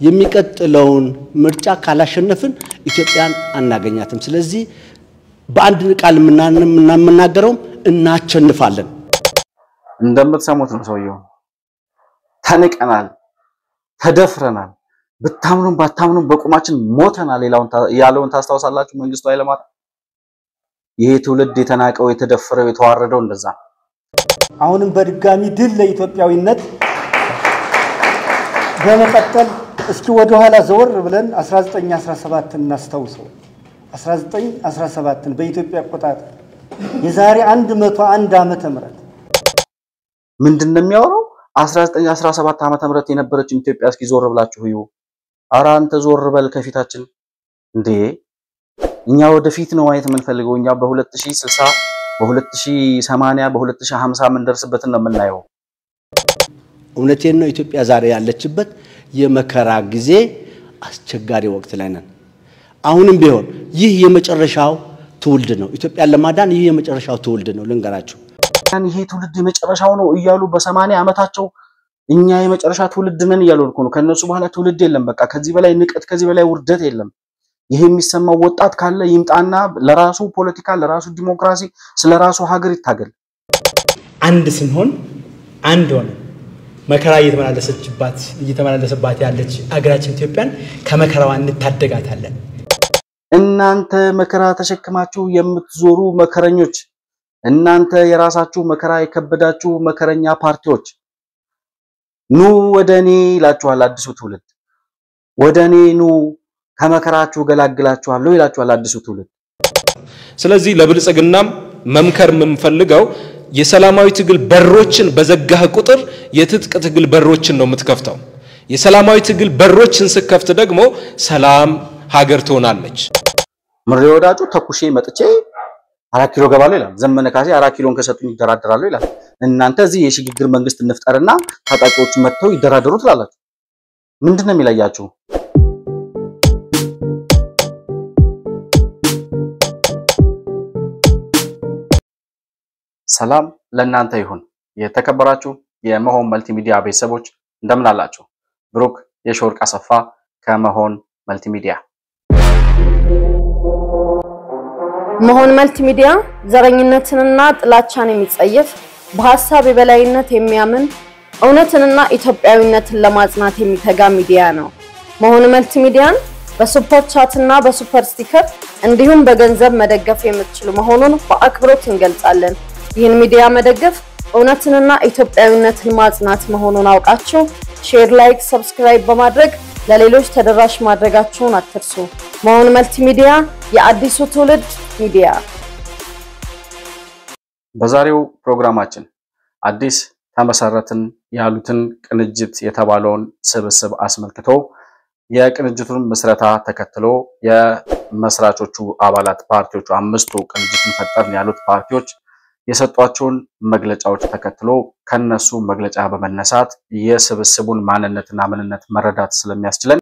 የሚቀጥለውን ምርጫ ካላሸነፍን ኢትዮጵያን አናገኛትም ስለዚህ በአንድ ቃል ምናምናገረው እናቸንፋለን እንደምትሰሙት ነው ሰውየው ተንቀናል ተደፍረናል በታምኑም ባታምኑም በቁማችን ሞተናል ያለውን ታስታውሳላችሁ መንግስቱ ኃይለማርያም ይሄ ትውልድ የተናቀው የተደፈረው የተዋረደው እንደዛ አሁንም በድጋሚ ድል ለኢትዮጵያዊነት በመቀጠል እስኪ ወደ ኋላ ዘወር ብለን 1917 እናስተውሰው 1917 በኢትዮጵያ አቆጣጠር የዛሬ 101 ዓመተ ምህረት ምንድነው የሚያወራው 1917 ዓመተ ምህረት የነበረች ኢትዮጵያ እስኪ ዞር ብላችሁ እዩ አራንተ ዞር በል ከፊታችን እንዴ እኛ ወደፊት ነው ማየት የምንፈልገው እኛ በ2060 በ2080 በ2050 ምን ደርስበትን ነው የምናየው እውነቴን ነው ኢትዮጵያ ዛሬ ያለችበት የመከራ ጊዜ አስቸጋሪ ወቅት ላይ ነን አሁንም ቢሆን ይህ የመጨረሻው ትውልድ ነው ኢትዮጵያን ለማዳን ይህ የመጨረሻው ትውልድ ነው ልንገራችሁ ይሄ ትውልድ የመጨረሻው ነው እያሉ በ80 ዓመታቸው እኛ የመጨረሻ ትውልድ ነን እያሉ ነው ከነሱ በኋላ ትውልድ የለም በቃ ከዚህ በላይ ንቀት ከዚህ በላይ ውርደት የለም ይሄ የሚሰማው ወጣት ካለ ይምጣና ለራሱ ፖለቲካ ለራሱ ዲሞክራሲ ስለራሱ ሀገር ይታገል አንድ ስንሆን አንድ ሆነ መከራ እየተመላለሰባት ያለች አገራችን ኢትዮጵያን ከመከራዋ እንታደጋታለን እናንተ መከራ ተሸክማችሁ የምትዞሩ መከረኞች እናንተ የራሳችሁ መከራ የከበዳችሁ መከረኛ ፓርቲዎች ኑ ወደኔ ይላችኋል አዲሱ ትውልድ ወደኔ ኑ ከመከራችሁ ገላግላችኋለሁ ይላችኋል አዲሱ ትውልድ ስለዚህ ለብልጽግናም መምከር የምንፈልገው የሰላማዊ ትግል በሮችን በዘጋህ ቁጥር የትጥቅ ትግል በሮችን ነው የምትከፍተው የሰላማዊ ትግል በሮችን ስከፍት ደግሞ ሰላም ሀገር ትሆናለች ምሬ ወዳጁ ተኩሼ መጥቼ 4 ኪሎ ገባለሁ ይላል ዘመነ ካሴ 4 ኪሎን ከሰጡኝ ይደራደራሉ ይላል እናንተ እዚህ የሽግግር መንግስት እንፍጠርና ታጣቂዎች መጥተው ይደራደሩ ትላላችሁ ምንድነው የሚለያችሁ ሰላም ለእናንተ ይሁን የተከበራችሁ የመሆን መልቲሚዲያ ቤተሰቦች እንደምን አላችሁ ብሩክ የሾርቅ አሰፋ ከመሆን መልቲሚዲያ መሆን መልቲሚዲያ ዘረኝነትንና ጥላቻን የሚጸየፍ በሐሳብ የበላይነት የሚያምን እውነትንና ኢትዮጵያዊነትን ለማጽናት የሚተጋ ሚዲያ ነው መሆን መልቲሚዲያን በሱፐር ቻትና በሱፐር ስቲከር እንዲሁም በገንዘብ መደገፍ የምትችሉ መሆኑን በአክብሮት እንገልጻለን ይህን ሚዲያ መደገፍ እውነትንና ኢትዮጵያዊነትን ማጽናት መሆኑን አውቃችሁ ሼር ላይክ ሰብስክራይብ በማድረግ ለሌሎች ተደራሽ ማድረጋችሁን አትርሱ መሆን መልቲሚዲያ የአዲሱ ትውልድ ሚዲያ በዛሬው ፕሮግራማችን አዲስ ተመሰረትን ያሉትን ቅንጅት የተባለውን ስብስብ አስመልክቶ የቅንጅቱን መስረታ ተከትሎ የመስራቾቹ አባላት ፓርቲዎቹ አምስቱ ቅንጅትን ፈጠርን ያሉት ፓርቲዎች የሰጧቸውን መግለጫዎች ተከትሎ ከነሱ መግለጫ በመነሳት የስብስቡን ማንነትና ምንነት መረዳት ስለሚያስችለን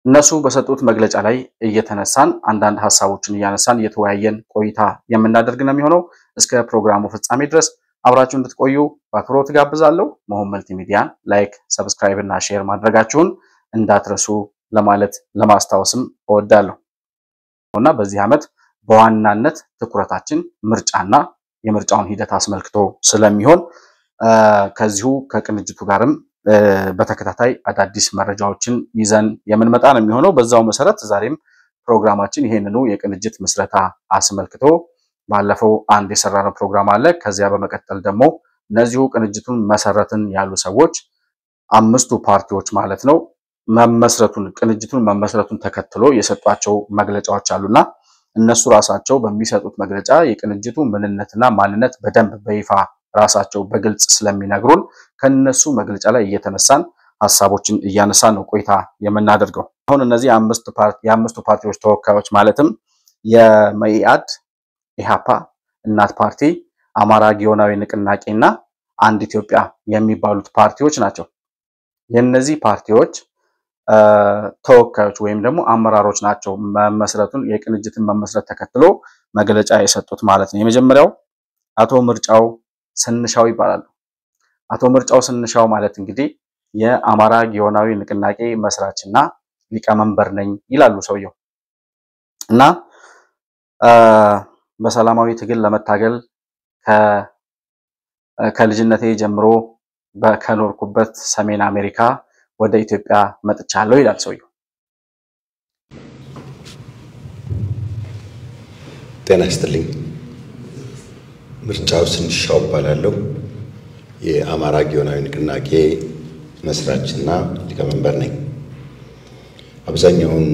እነሱ በሰጡት መግለጫ ላይ እየተነሳን አንዳንድ ሐሳቦችን እያነሳን እየተወያየን ቆይታ የምናደርግ ነው የሚሆነው እስከ ፕሮግራሙ ፍጻሜ ድረስ አብራችሁ እንድትቆዩ በአክብሮት ጋብዛለሁ መሆን መልቲሚዲያን ላይክ ሰብስክራይብ እና ሼር ማድረጋችሁን እንዳትረሱ ለማለት ለማስታወስም እወዳለሁ እና በዚህ ዓመት በዋናነት ትኩረታችን ምርጫና የምርጫውን ሂደት አስመልክቶ ስለሚሆን ከዚሁ ከቅንጅቱ ጋርም በተከታታይ አዳዲስ መረጃዎችን ይዘን የምንመጣ ነው የሚሆነው በዛው መሰረት ዛሬም ፕሮግራማችን ይሄንኑ የቅንጅት መስረታ አስመልክቶ ባለፈው አንድ የሰራነው ፕሮግራም አለ ከዚያ በመቀጠል ደግሞ እነዚሁ ቅንጅቱን መሰረትን ያሉ ሰዎች አምስቱ ፓርቲዎች ማለት ነው ቅንጅቱን መመስረቱን ተከትሎ የሰጧቸው መግለጫዎች አሉና እነሱ ራሳቸው በሚሰጡት መግለጫ የቅንጅቱ ምንነትና ማንነት በደንብ በይፋ ራሳቸው በግልጽ ስለሚነግሩን ከነሱ መግለጫ ላይ እየተነሳን ሐሳቦችን እያነሳን ነው ቆይታ የምናደርገው አሁን እነዚህ የአምስቱ ፓርቲዎች ተወካዮች ማለትም የመኢአድ ኢሃፓ እናት ፓርቲ አማራ ጊዮናዊ ንቅናቄና አንድ ኢትዮጵያ የሚባሉት ፓርቲዎች ናቸው የነዚህ ፓርቲዎች ተወካዮች ወይም ደግሞ አመራሮች ናቸው መመስረቱን የቅንጅትን መመስረት ተከትሎ መግለጫ የሰጡት ማለት ነው የመጀመሪያው አቶ ምርጫው ስንሻው ይባላሉ አቶ ምርጫው ስንሻው ማለት እንግዲህ የአማራ ጊዮናዊ ንቅናቄ መስራችና ሊቀመንበር ነኝ ይላሉ ሰውየው። እና በሰላማዊ ትግል ለመታገል ከልጅነቴ ጀምሮ ከኖርኩበት ሰሜን አሜሪካ ወደ ኢትዮጵያ መጥቻለሁ ይላል ሰውየው። ጤና ይስጥልኝ። ምርጫው ስንሻው እባላለሁ። የአማራ ጊዮናዊ ንቅናቄ መስራችና ሊቀመንበር ነኝ። አብዛኛውን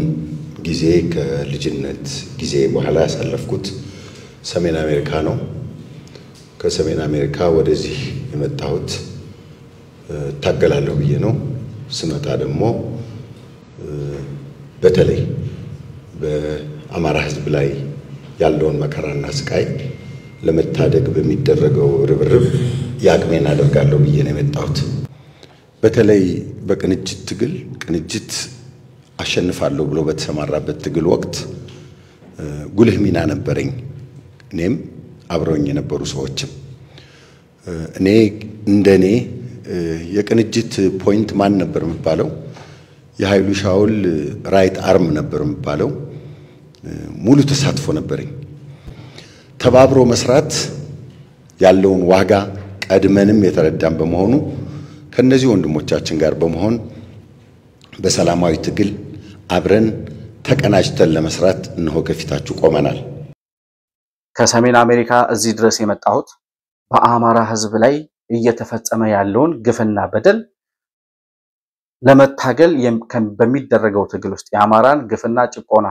ጊዜ ከልጅነት ጊዜ በኋላ ያሳለፍኩት ሰሜን አሜሪካ ነው። ከሰሜን አሜሪካ ወደዚህ የመጣሁት ታገላለሁ ብዬ ነው። ስመጣ ደግሞ በተለይ በአማራ ሕዝብ ላይ ያለውን መከራና ስቃይ ለመታደግ በሚደረገው ርብርብ ያቅሜን አደርጋለሁ ብዬ ነው የመጣሁት። በተለይ በቅንጅት ትግል ቅንጅት አሸንፋለሁ ብሎ በተሰማራበት ትግል ወቅት ጉልህ ሚና ነበረኝ። እኔም አብረውኝ የነበሩ ሰዎችም እንደኔ የቅንጅት ፖይንት ማን ነበር የሚባለው? የኃይሉ ሻውል ራይት አርም ነበር የሚባለው። ሙሉ ተሳትፎ ነበረኝ። ተባብሮ መስራት ያለውን ዋጋ ቀድመንም የተረዳን በመሆኑ ከነዚህ ወንድሞቻችን ጋር በመሆን በሰላማዊ ትግል አብረን ተቀናጅተን ለመስራት እነሆ ከፊታችሁ ቆመናል። ከሰሜን አሜሪካ እዚህ ድረስ የመጣሁት በአማራ ሕዝብ ላይ እየተፈጸመ ያለውን ግፍና በደል ለመታገል በሚደረገው ትግል ውስጥ የአማራን ግፍና ጭቆና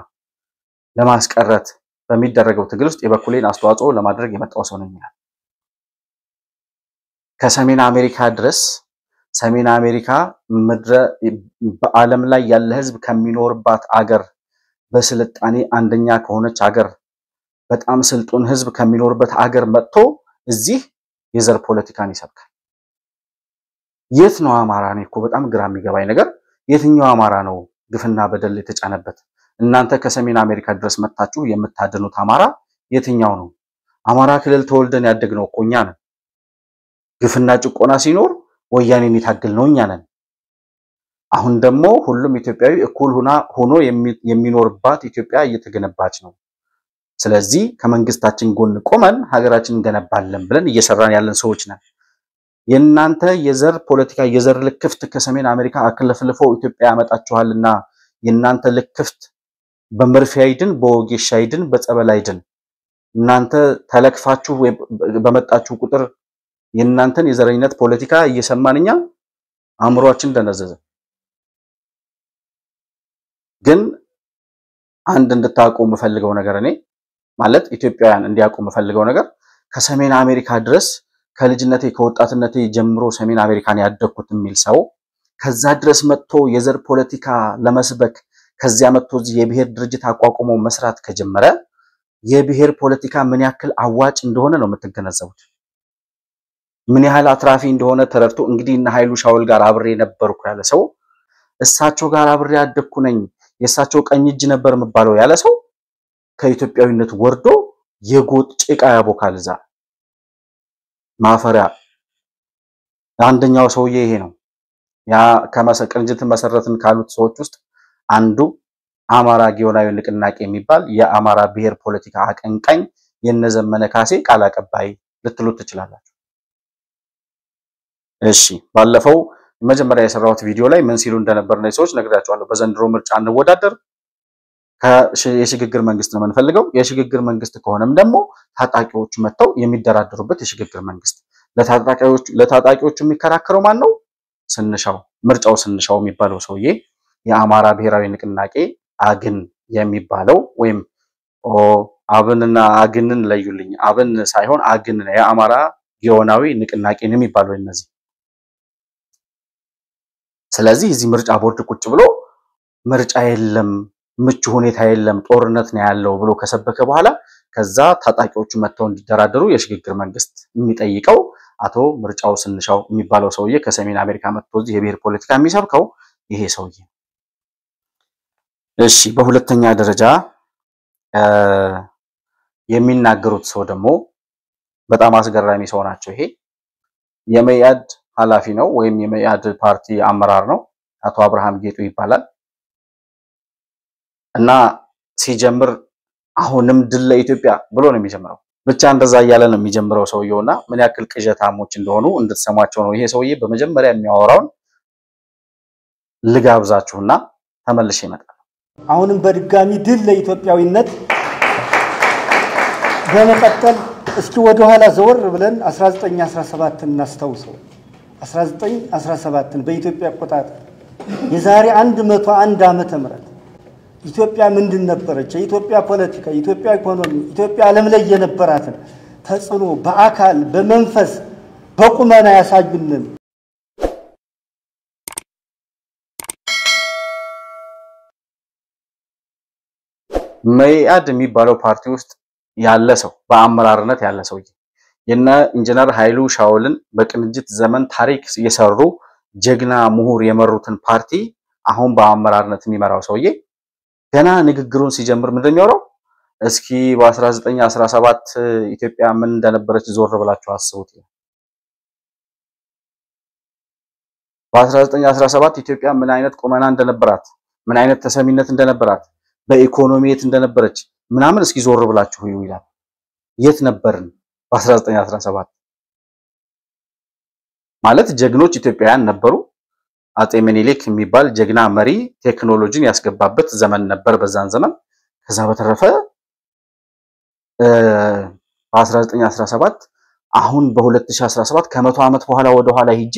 ለማስቀረት በሚደረገው ትግል ውስጥ የበኩሌን አስተዋጽኦ ለማድረግ የመጣው ሰው ነኝ ይላል። ከሰሜን አሜሪካ ድረስ ሰሜን አሜሪካ ምድረ በዓለም ላይ ያለ ሕዝብ ከሚኖርባት አገር በስልጣኔ አንደኛ ከሆነች አገር በጣም ስልጡን ሕዝብ ከሚኖርበት አገር መጥቶ እዚህ የዘር ፖለቲካን ይሰብካል። የት ነው አማራ? ነው እኮ በጣም ግራ የሚገባኝ ነገር የትኛው አማራ ነው ግፍና በደል የተጫነበት? እናንተ ከሰሜን አሜሪካ ድረስ መጣችሁ የምታደኑት አማራ የትኛው ነው? አማራ ክልል ተወልደን ያደግነው እኮ እኛ ነን። ግፍና ጭቆና ሲኖር ወያኔን የታገልነው እኛ ነን። አሁን ደግሞ ሁሉም ኢትዮጵያዊ እኩል ሆኖ የሚኖርባት ኢትዮጵያ እየተገነባች ነው። ስለዚህ ከመንግስታችን ጎን ቆመን ሀገራችንን እንገነባለን ብለን እየሰራን ያለን ሰዎች ነን። የእናንተ የዘር ፖለቲካ የዘር ልክፍት ከሰሜን አሜሪካ አክለፍልፎ ኢትዮጵያ ያመጣችኋልና የእናንተ ልክፍት በመርፌ አይድን በወጌሻ አይድን በጸበል አይድን። እናንተ ተለክፋችሁ በመጣችሁ ቁጥር የእናንተን የዘረኝነት ፖለቲካ እየሰማንኛ አእምሮአችን ደነዘዘ። ግን አንድ እንድታውቁ የምፈልገው ነገር እኔ ማለት ኢትዮጵያውያን እንዲያውቁ የምፈልገው ነገር ከሰሜን አሜሪካ ድረስ ከልጅነቴ ከወጣትነቴ ጀምሮ ሰሜን አሜሪካን ያደግኩት የሚል ሰው ከዛ ድረስ መጥቶ የዘር ፖለቲካ ለመስበክ ከዚያ መጥቶ እዚህ የብሔር ድርጅት አቋቁሞ መስራት ከጀመረ የብሔር ፖለቲካ ምን ያክል አዋጭ እንደሆነ ነው የምትገነዘቡት። ምን ያህል አትራፊ እንደሆነ ተረድቶ እንግዲህ እና ኃይሉ ሻውል ጋር አብሬ ነበርኩ ያለ ሰው እሳቸው ጋር አብሬ ያደግኩ ነኝ የእሳቸው ቀኝ እጅ ነበር የምባለው ያለ ሰው ከኢትዮጵያዊነት ወርዶ የጎጥ ጭቃ ያቦካል። እዛ ማፈሪያ አንደኛው ሰውዬ ይሄ ነው። ያ ቅንጅት መሰረትን ካሉት ሰዎች ውስጥ አንዱ አማራ ጊዮናዊ ንቅናቄ የሚባል የአማራ ብሔር ፖለቲካ አቀንቃኝ የነዘመነ ካሴ ቃል አቀባይ ልትሉት ትችላላችሁ። እሺ ባለፈው መጀመሪያ የሰራሁት ቪዲዮ ላይ ምን ሲሉ እንደነበር ነው ሰዎች ነግራቸዋለሁ። በዘንድሮ ምርጫ እንወዳደር የሽግግር መንግስት ነው የምንፈልገው። የሽግግር መንግስት ከሆነም ደግሞ ታጣቂዎቹ መጥተው የሚደራደሩበት የሽግግር መንግስት። ለታጣቂዎቹ የሚከራከረው ማን ነው? ስንሻው ምርጫው ስንሻው የሚባለው ሰውዬ የአማራ ብሔራዊ ንቅናቄ አግን የሚባለው ወይም አብንና አግንን ለዩልኝ። አብን ሳይሆን አግን ነው የአማራ ጊዮናዊ ንቅናቄ ነው የሚባለው እነዚህ። ስለዚህ እዚህ ምርጫ ቦርድ ቁጭ ብሎ ምርጫ የለም ምቹ ሁኔታ የለም ጦርነት ነው ያለው ብሎ ከሰበከ በኋላ ከዛ ታጣቂዎቹ መጥተው እንዲደራደሩ የሽግግር መንግስት የሚጠይቀው አቶ ምርጫው ስንሻው የሚባለው ሰውዬ ከሰሜን አሜሪካ መጥቶ እዚህ የብሔር ፖለቲካ የሚሰብከው ይሄ ሰውዬ። እሺ በሁለተኛ ደረጃ የሚናገሩት ሰው ደግሞ በጣም አስገራሚ ሰው ናቸው። ይሄ የመያድ ኃላፊ ነው ወይም የመያድ ፓርቲ አመራር ነው። አቶ አብርሃም ጌጡ ይባላል። እና ሲጀምር አሁንም ድል ለኢትዮጵያ ብሎ ነው የሚጀምረው። ብቻ እንደዛ እያለ ነው የሚጀምረው ሰውየውና ምን ያክል ቅዠታሞች እንደሆኑ እንድትሰማቸው ነው። ይሄ ሰውዬ በመጀመሪያ የሚያወራውን ልጋብዛችሁና ተመልሼ እመጣለሁ። አሁንም በድጋሚ ድል ለኢትዮጵያዊነት። በመቀጠል እስኪ ወደ ኋላ ዘወር ብለን 1917 እናስታውሰው። 1917 በኢትዮጵያ አቆጣጠር የዛሬ 101 ዓመተ ምህረት ኢትዮጵያ ምንድን ነበረች? የኢትዮጵያ ፖለቲካ፣ የኢትዮጵያ ኢኮኖሚ፣ ኢትዮጵያ ዓለም ላይ የነበራትን ተጽዕኖ በአካል በመንፈስ በቁመና ያሳዩንን መኢአድ የሚባለው ፓርቲ ውስጥ ያለ ሰው በአመራርነት ያለ ሰው የነ ኢንጂነር ኃይሉ ሻውልን በቅንጅት ዘመን ታሪክ የሰሩ ጀግና ምሁር የመሩትን ፓርቲ አሁን በአመራርነት የሚመራው ሰውዬ ገና ንግግሩን ሲጀምር ምንድነው የሚያወራው? እስኪ በ1917 ኢትዮጵያ ምን እንደነበረች ዞር ብላችሁ አስቡት። በ1917 ኢትዮጵያ ምን አይነት ቁመና እንደነበራት፣ ምን አይነት ተሰሚነት እንደነበራት፣ በኢኮኖሚ የት እንደነበረች ምናምን እስኪ ዞር ብላችሁ ይላል። የት ነበርን በ1917? ማለት ጀግኖች ኢትዮጵያውያን ነበሩ። አጤ ምኒልክ የሚባል ጀግና መሪ ቴክኖሎጂን ያስገባበት ዘመን ነበር በዛን ዘመን። ከዛ በተረፈ በ1917 አሁን በ2017 ከ100 ዓመት በኋላ ወደ ኋላ ሄጄ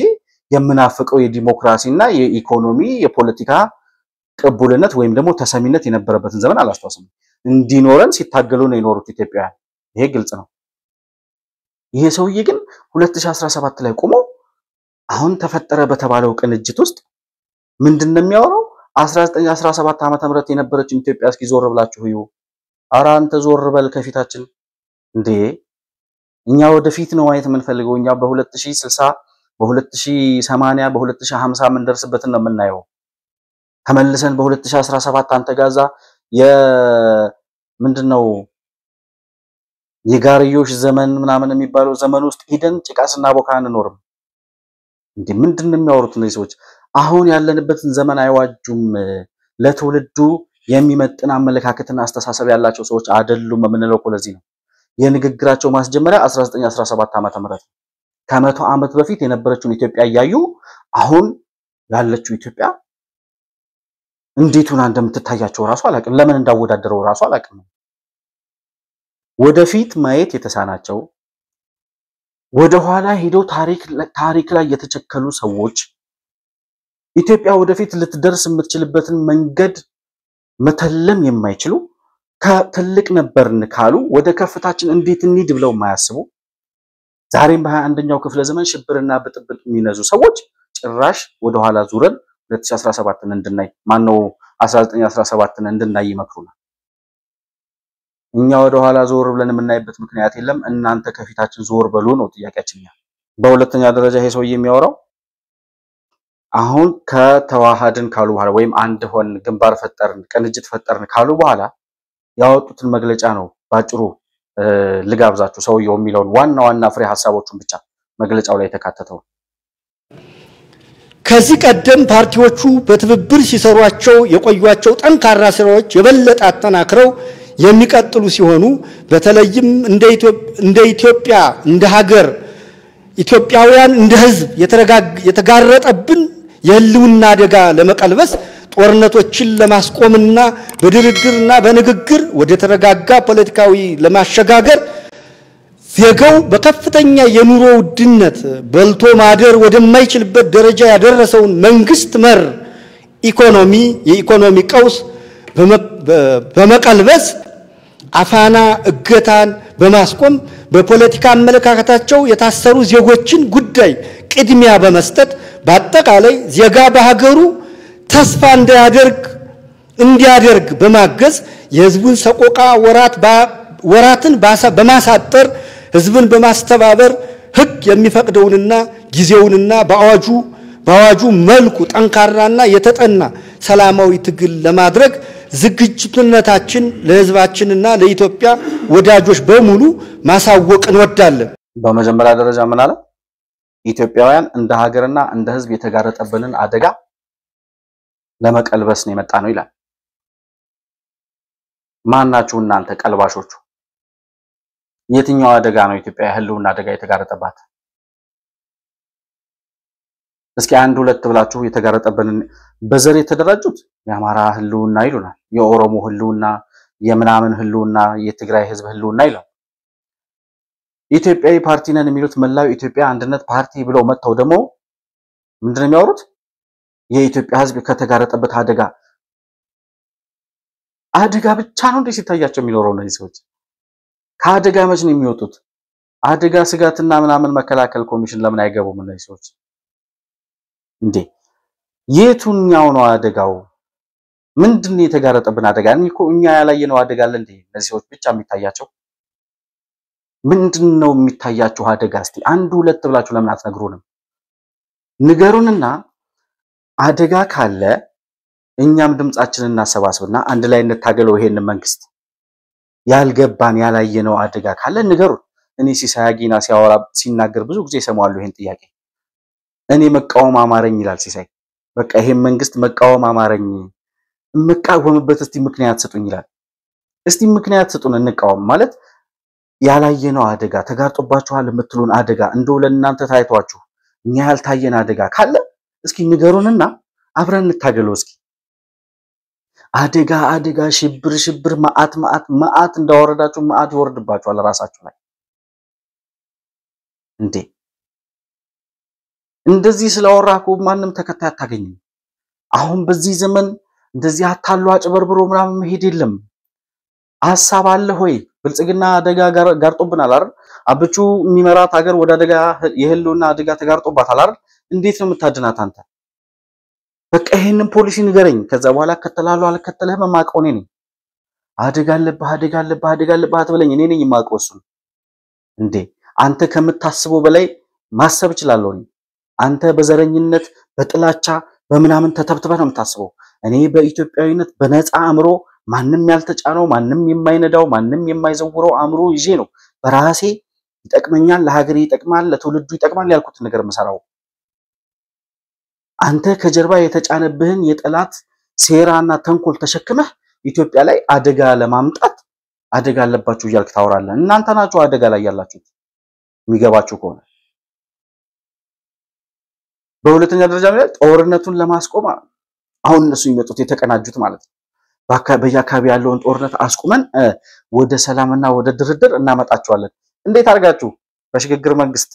የምናፍቀው የዲሞክራሲና የኢኮኖሚ የፖለቲካ ቅቡልነት ወይም ደግሞ ተሰሚነት የነበረበትን ዘመን አላስተዋስም። እንዲኖረን ሲታገሉ ነው የኖሩት ኢትዮጵያውያን። ይሄ ግልጽ ነው። ይሄ ሰውዬ ግን 2017 ላይ ቆሞ አሁን ተፈጠረ በተባለው ቅንጅት ውስጥ ምንድነው የሚያወራው? 1917 ዓመተ ምህረት የነበረች ኢትዮጵያ እስኪ ዞር ብላችሁ እዩ። ኧረ አንተ ዞር በል ከፊታችን እንዴ! እኛ ወደፊት ነው ማየት የምንፈልገው። እኛ በ2060 በ2080 በ2050 ምን ደርስበትን ነው የምናየው። ተመልሰን በ2017 አንተ ጋዛ ምንድነው የጋርዮሽ ዘመን ምናምን የሚባለው ዘመን ውስጥ ሄደን ጭቃስና ቦካ አንኖርም እንዴ? ምንድነው የሚያወሩት እነዚህ ሰዎች? አሁን ያለንበትን ዘመን አይዋጁም። ለትውልዱ የሚመጥን አመለካከትና አስተሳሰብ ያላቸው ሰዎች አይደሉም የምንለው እኮ ለዚህ ነው። የንግግራቸው ማስጀመሪያ 1917 ዓመተ ምህረት ከ100 ዓመት በፊት የነበረችውን ኢትዮጵያ ያዩ አሁን ያለችው ኢትዮጵያ እንዴት ሆና እንደምትታያቸው ራሱ አላቅም። ለምን እንዳወዳደረው ራሱ አላቅም። ወደፊት ማየት የተሳናቸው ወደ ኋላ ሄደው ታሪክ ላይ የተቸከሉ ሰዎች ኢትዮጵያ ወደፊት ልትደርስ የምትችልበትን መንገድ መተለም የማይችሉ ከትልቅ ነበርን ካሉ ወደ ከፍታችን እንዴት እንሂድ ብለው የማያስቡ ዛሬም በ21ኛው ክፍለ ዘመን ሽብርና ብጥብጥ የሚነዙ ሰዎች ጭራሽ ወደ ኋላ ዙረን 2017ን እንድናይ ማነው 1917ን እንድናይ ይመክሩናል። እኛ ወደ ኋላ ዞር ብለን የምናይበት ምክንያት የለም። እናንተ ከፊታችን ዞር በሉ ነው ጥያቄያችን። በሁለተኛ ደረጃ ይሄ ሰውዬ የሚያወራው አሁን ከተዋሃድን ካሉ በኋላ ወይም አንድ ሆን ግንባር ፈጠርን ቅንጅት ፈጠርን ካሉ በኋላ ያወጡትን መግለጫ ነው ባጭሩ ልጋብዛችሁ። ሰውየው የሚለውን ዋና ፍሬ ሐሳቦቹን ብቻ መግለጫው ላይ ተካተተው። ከዚህ ቀደም ፓርቲዎቹ በትብብር ሲሰሯቸው የቆዩዋቸው ጠንካራ ስራዎች የበለጠ አጠናክረው የሚቀጥሉ ሲሆኑ በተለይም እንደ ኢትዮጵያ እንደ ሀገር ኢትዮጵያውያን እንደ ሕዝብ የተጋረጠብን የህልውና አደጋ ለመቀልበስ ጦርነቶችን ለማስቆምና በድርድርና በንግግር ወደ ተረጋጋ ፖለቲካዊ ለማሸጋገር ዜጋው በከፍተኛ የኑሮ ውድነት በልቶ ማደር ወደማይችልበት ደረጃ ያደረሰውን መንግስት መር የኢኮኖሚ ቀውስ በመቀልበስ አፋና እገታን በማስቆም በፖለቲካ አመለካከታቸው የታሰሩ ዜጎችን ጉዳይ ቅድሚያ በመስጠት በአጠቃላይ ዜጋ በሀገሩ ተስፋ እንዲያደርግ በማገዝ የህዝቡን ሰቆቃ ወራትን በማሳጠር ህዝብን በማስተባበር ህግ የሚፈቅደውንና ጊዜውንና በአዋጁ መልኩ ጠንካራና የተጠና ሰላማዊ ትግል ለማድረግ ዝግጅቱነታችን ለህዝባችንና ለኢትዮጵያ ወዳጆች በሙሉ ማሳወቅ እንወዳለን። በመጀመሪያ ደረጃ ምን አለ? ኢትዮጵያውያን እንደ ሀገርና እንደ ህዝብ የተጋረጠብንን አደጋ ለመቀልበስ ነው የመጣ ነው ይላል። ማናችሁ እናንተ ቀልባሾቹ? የትኛው አደጋ ነው ኢትዮጵያ ህልውና አደጋ የተጋረጠባት? እስኪ አንድ ሁለት ብላችሁ የተጋረጠብን በዘር የተደራጁት የአማራ ህልውና ይሉናል፣ የኦሮሞ ህልውና፣ የምናምን ህልውና፣ የትግራይ ህዝብ ህልውና ይላል። ኢትዮጵያዊ ፓርቲ ነን የሚሉት መላው ኢትዮጵያ አንድነት ፓርቲ ብለው መጥተው ደግሞ ምንድነው የሚያወሩት? የኢትዮጵያ ህዝብ ከተጋረጠበት አደጋ ብቻ ነው እንዴ ሲታያቸው የሚኖረው እነዚህ ሰዎች? ከአደጋ መች ነው የሚወጡት? አደጋ ስጋትና ምናምን መከላከል ኮሚሽን ለምን አይገቡም እነዚህ ሰዎች እንዴ? የቱኛው ነው አደጋው? ምንድነው የተጋረጠብን አደጋ? እኛ ያላየነው አደጋ አለ እንዴ? እነዚህ ሰዎች ብቻ የሚታያቸው ምንድነው የሚታያችሁ አደጋ? እስቲ አንድ ሁለት ብላችሁ ለምን አትነግሩንም? ንገሩንና አደጋ ካለ እኛም ድምጻችንን እናሰባስብና አንድ ላይ እንታገለው ይሄንን መንግስት። ያልገባን ያላየነው አደጋ ካለ ንገሩን። እኔ ሲሳያጊና ሲያወራ ሲናገር ብዙ ጊዜ ሰማዋለሁ ይሄን ጥያቄ። እኔ መቃወም አማረኝ ይላል ሲሳይ። በቃ ይሄን መንግስት መቃወም አማረኝ፣ መቃወምበት እስቲ ምክንያት ስጡኝ ይላል። እስቲ ምክንያት ስጡን እንቃወም ማለት ያላየነው አደጋ ተጋርጦባችኋል የምትሉን አደጋ እንደው ለእናንተ ታይቷችሁ እኛ ያልታየን አደጋ ካለ እስኪ ንገሩንና አብረን እንታገለው እስኪ። አደጋ ሽብር መዓት እንዳወረዳችሁ መዓት ይወርድባችኋል ራሳችሁ ላይ እንዴ። እንደዚህ ስለወራኩ ማንም ተከታይ አታገኝም። አሁን በዚህ ዘመን እንደዚህ አታሉ አጭበርብሮ ምናምን መሄድ የለም። ሐሳብ አለ ሆይ? ብልጽግና አደጋ ጋርጦብናል አይደል? አብቹ የሚመራት ሀገር ወደ አደጋ የህልውና አደጋ ተጋርጦባታል አይደል? እንዴት ነው የምታድናት አንተ? በቃ ይሄንን ፖሊሲ ንገረኝ። ከዛ በኋላ ከተላሉ አልከተለህም የማውቀው እኔ ነኝ። አደጋ አለብህ አትበለኝ። እኔ ነኝ የማውቀው እሱን። እንዴ አንተ ከምታስበው በላይ ማሰብ እችላለሁ። አንተ በዘረኝነት በጥላቻ በምናምን ተተብትበህ ነው የምታስበው። እኔ በኢትዮጵያዊነት በነፃ አእምሮ ማንም ያልተጫነው ማንም የማይነዳው ማንም የማይዘውረው አእምሮ ይዤ ነው በራሴ ይጠቅመኛል፣ ለሀገሬ ይጠቅማል፣ ለትውልዱ ይጠቅማል ያልኩት ነገር መሰራው። አንተ ከጀርባ የተጫነብህን የጠላት ሴራና ተንኮል ተሸክመህ ኢትዮጵያ ላይ አደጋ ለማምጣት አደጋ አለባችሁ እያልክ ታወራለህ። እናንተ ናችሁ አደጋ ላይ ያላችሁት የሚገባችሁ ከሆነ። በሁለተኛ ደረጃ ላይ ጦርነቱን ለማስቆም አሁን እነሱ ይመጡት የተቀናጁት ማለት ነው። በየአካባቢ ያለውን ጦርነት አስቁመን ወደ ሰላምና ወደ ድርድር እናመጣቸዋለን። እንዴት አድርጋችሁ? በሽግግር መንግስት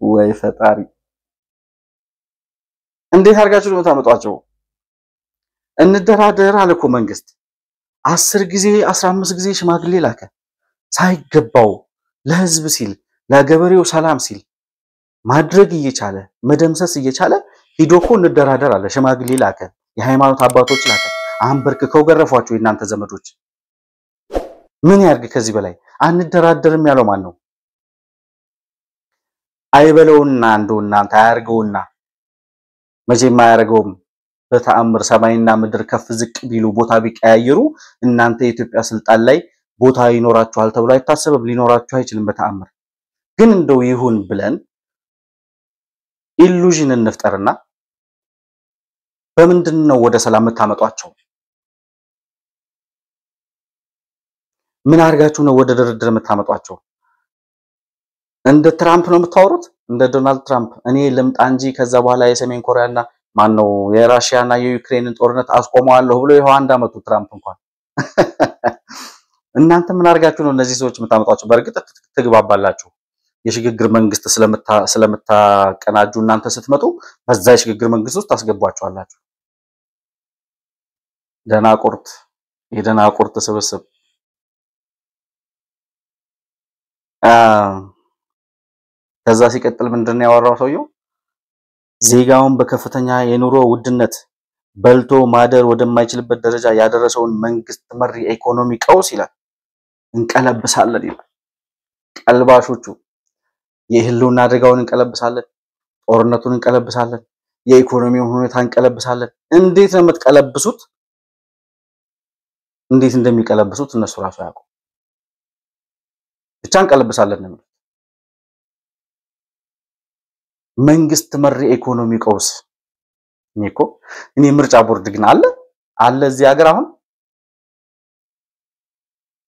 ወይ ፈጣሪ፣ እንዴት አድርጋችሁ ነው ታመጣቸው? እንደራደር አለ እኮ መንግስት 10 ጊዜ 15 ጊዜ ሽማግሌ ላከ። ሳይገባው ለህዝብ ሲል ለገበሬው ሰላም ሲል ማድረግ እየቻለ መደምሰስ እየቻለ ሂዶኮ እንደራደር አለ። ሽማግሌ ላከ፣ የሃይማኖት አባቶች ላከ። አንበርክከው ገረፏቸው የናንተ ዘመዶች። ምን ያርግ ከዚህ በላይ? አንደራደርም ያለው ማን ነው? አይበለውና እንደው እናንተ አያርገውና መቼም አያርገውም። በተአምር ሰማይና ምድር ከፍ ዝቅ ቢሉ ቦታ ቢቀያየሩ እናንተ የኢትዮጵያ ስልጣን ላይ ቦታ ይኖራችኋል ተብሎ አይታሰብም። ሊኖራችሁ አይችልም በተአምር። ግን እንደው ይሁን ብለን ኢሉዥን እንፍጠርና በምንድነው ወደ ሰላም የምታመጧቸው? ምን አርጋችሁ ነው ወደ ድርድር የምታመጧቸው? እንደ ትራምፕ ነው የምታወሩት? እንደ ዶናልድ ትራምፕ እኔ ልምጣ እንጂ ከዛ በኋላ የሰሜን ኮሪያና ማነው የራሺያና የዩክሬንን ጦርነት አስቆመዋለሁ ብሎ ይሄው አንድ አመቱ ትራምፕ እንኳን። እናንተ ምን አርጋችሁ ነው እነዚህ ሰዎች የምታመጧቸው? በእርግጥ ትግባባላችሁ። የሽግግር መንግስት ስለምታቀናጁ እናንተ ስትመጡ በዛ የሽግግር መንግስት ውስጥ ታስገቧቸዋላችሁ። የደናቁርት ስብስብ። ከዛ ሲቀጥል ምንድነው ያወራው ሰውየው? ዜጋውን በከፍተኛ የኑሮ ውድነት በልቶ ማደር ወደማይችልበት ደረጃ ያደረሰውን መንግስት መሪ ኢኮኖሚ ቀውስ ይላል እንቀለብሳለን ይላል። ቀልባሾቹ የህልውና አደጋውን እንቀለብሳለን፣ ጦርነቱን እንቀለብሳለን፣ የኢኮኖሚውን ሁኔታ እንቀለብሳለን። እንዴት ነው የምትቀለብሱት? እንዴት እንደሚቀለብሱት እነሱ ራሱ ያውቁ። ብቻ እንቀለብሳለን ነው መንግስት መሪ ኢኮኖሚ ቀውስ። እኔ ምርጫ ቦርድ ግን አለ አለ እዚህ ሀገር አሁን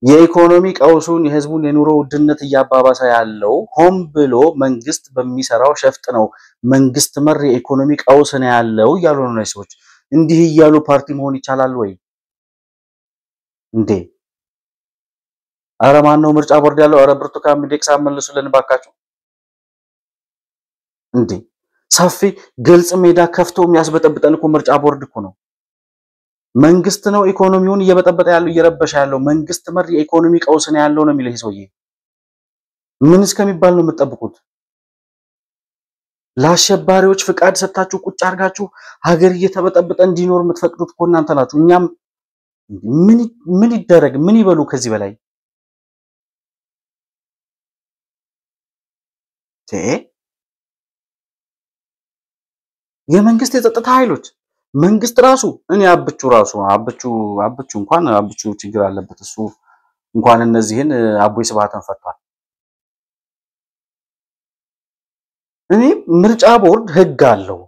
የኢኮኖሚ ቀውሱን የህዝቡን የኑሮ ውድነት እያባባሰ ያለው ሆም ብሎ መንግስት በሚሰራው ሸፍጥ ነው። መንግስት መር የኢኮኖሚ ቀውስ ነው ያለው እያሉ ነው ሰዎች። እንዲህ እያሉ ፓርቲ መሆን ይቻላል ወይ እንዴ? አረ ማን ነው ምርጫ ቦርድ ያለው? አረ ብርቱካን ሚደቅሳ መልሱልን ባካችሁ እንዴ! ሰፊ ግልጽ ሜዳ ከፍቶ የሚያስበጠብጠን እኮ ምርጫ ቦርድ እኮ ነው። መንግስት ነው ኢኮኖሚውን እየበጠበጠ ያለው እየረበሻ ያለው። መንግስት መር የኢኮኖሚ ቀውስ ነው ያለው ነው የሚለው ሰውዬ። ምን እስከሚባል ነው የምትጠብቁት? ለአሸባሪዎች ፍቃድ ሰጣችሁ ቁጭ አርጋችሁ ሀገር እየተበጠበጠ እንዲኖር የምትፈቅዱት እኮ እናንተ ናችሁ። እኛም ምን ይደረግ ምን ይበሉ ከዚህ በላይ የመንግስት የጸጥታ ኃይሎች መንግስት ራሱ እኔ አብቹ እንኳን አብቹ ችግር አለበት እሱ እንኳን እነዚህን አቦይ ስብሃትን ፈቷል። እኔ ምርጫ ቦርድ ህግ አለው፣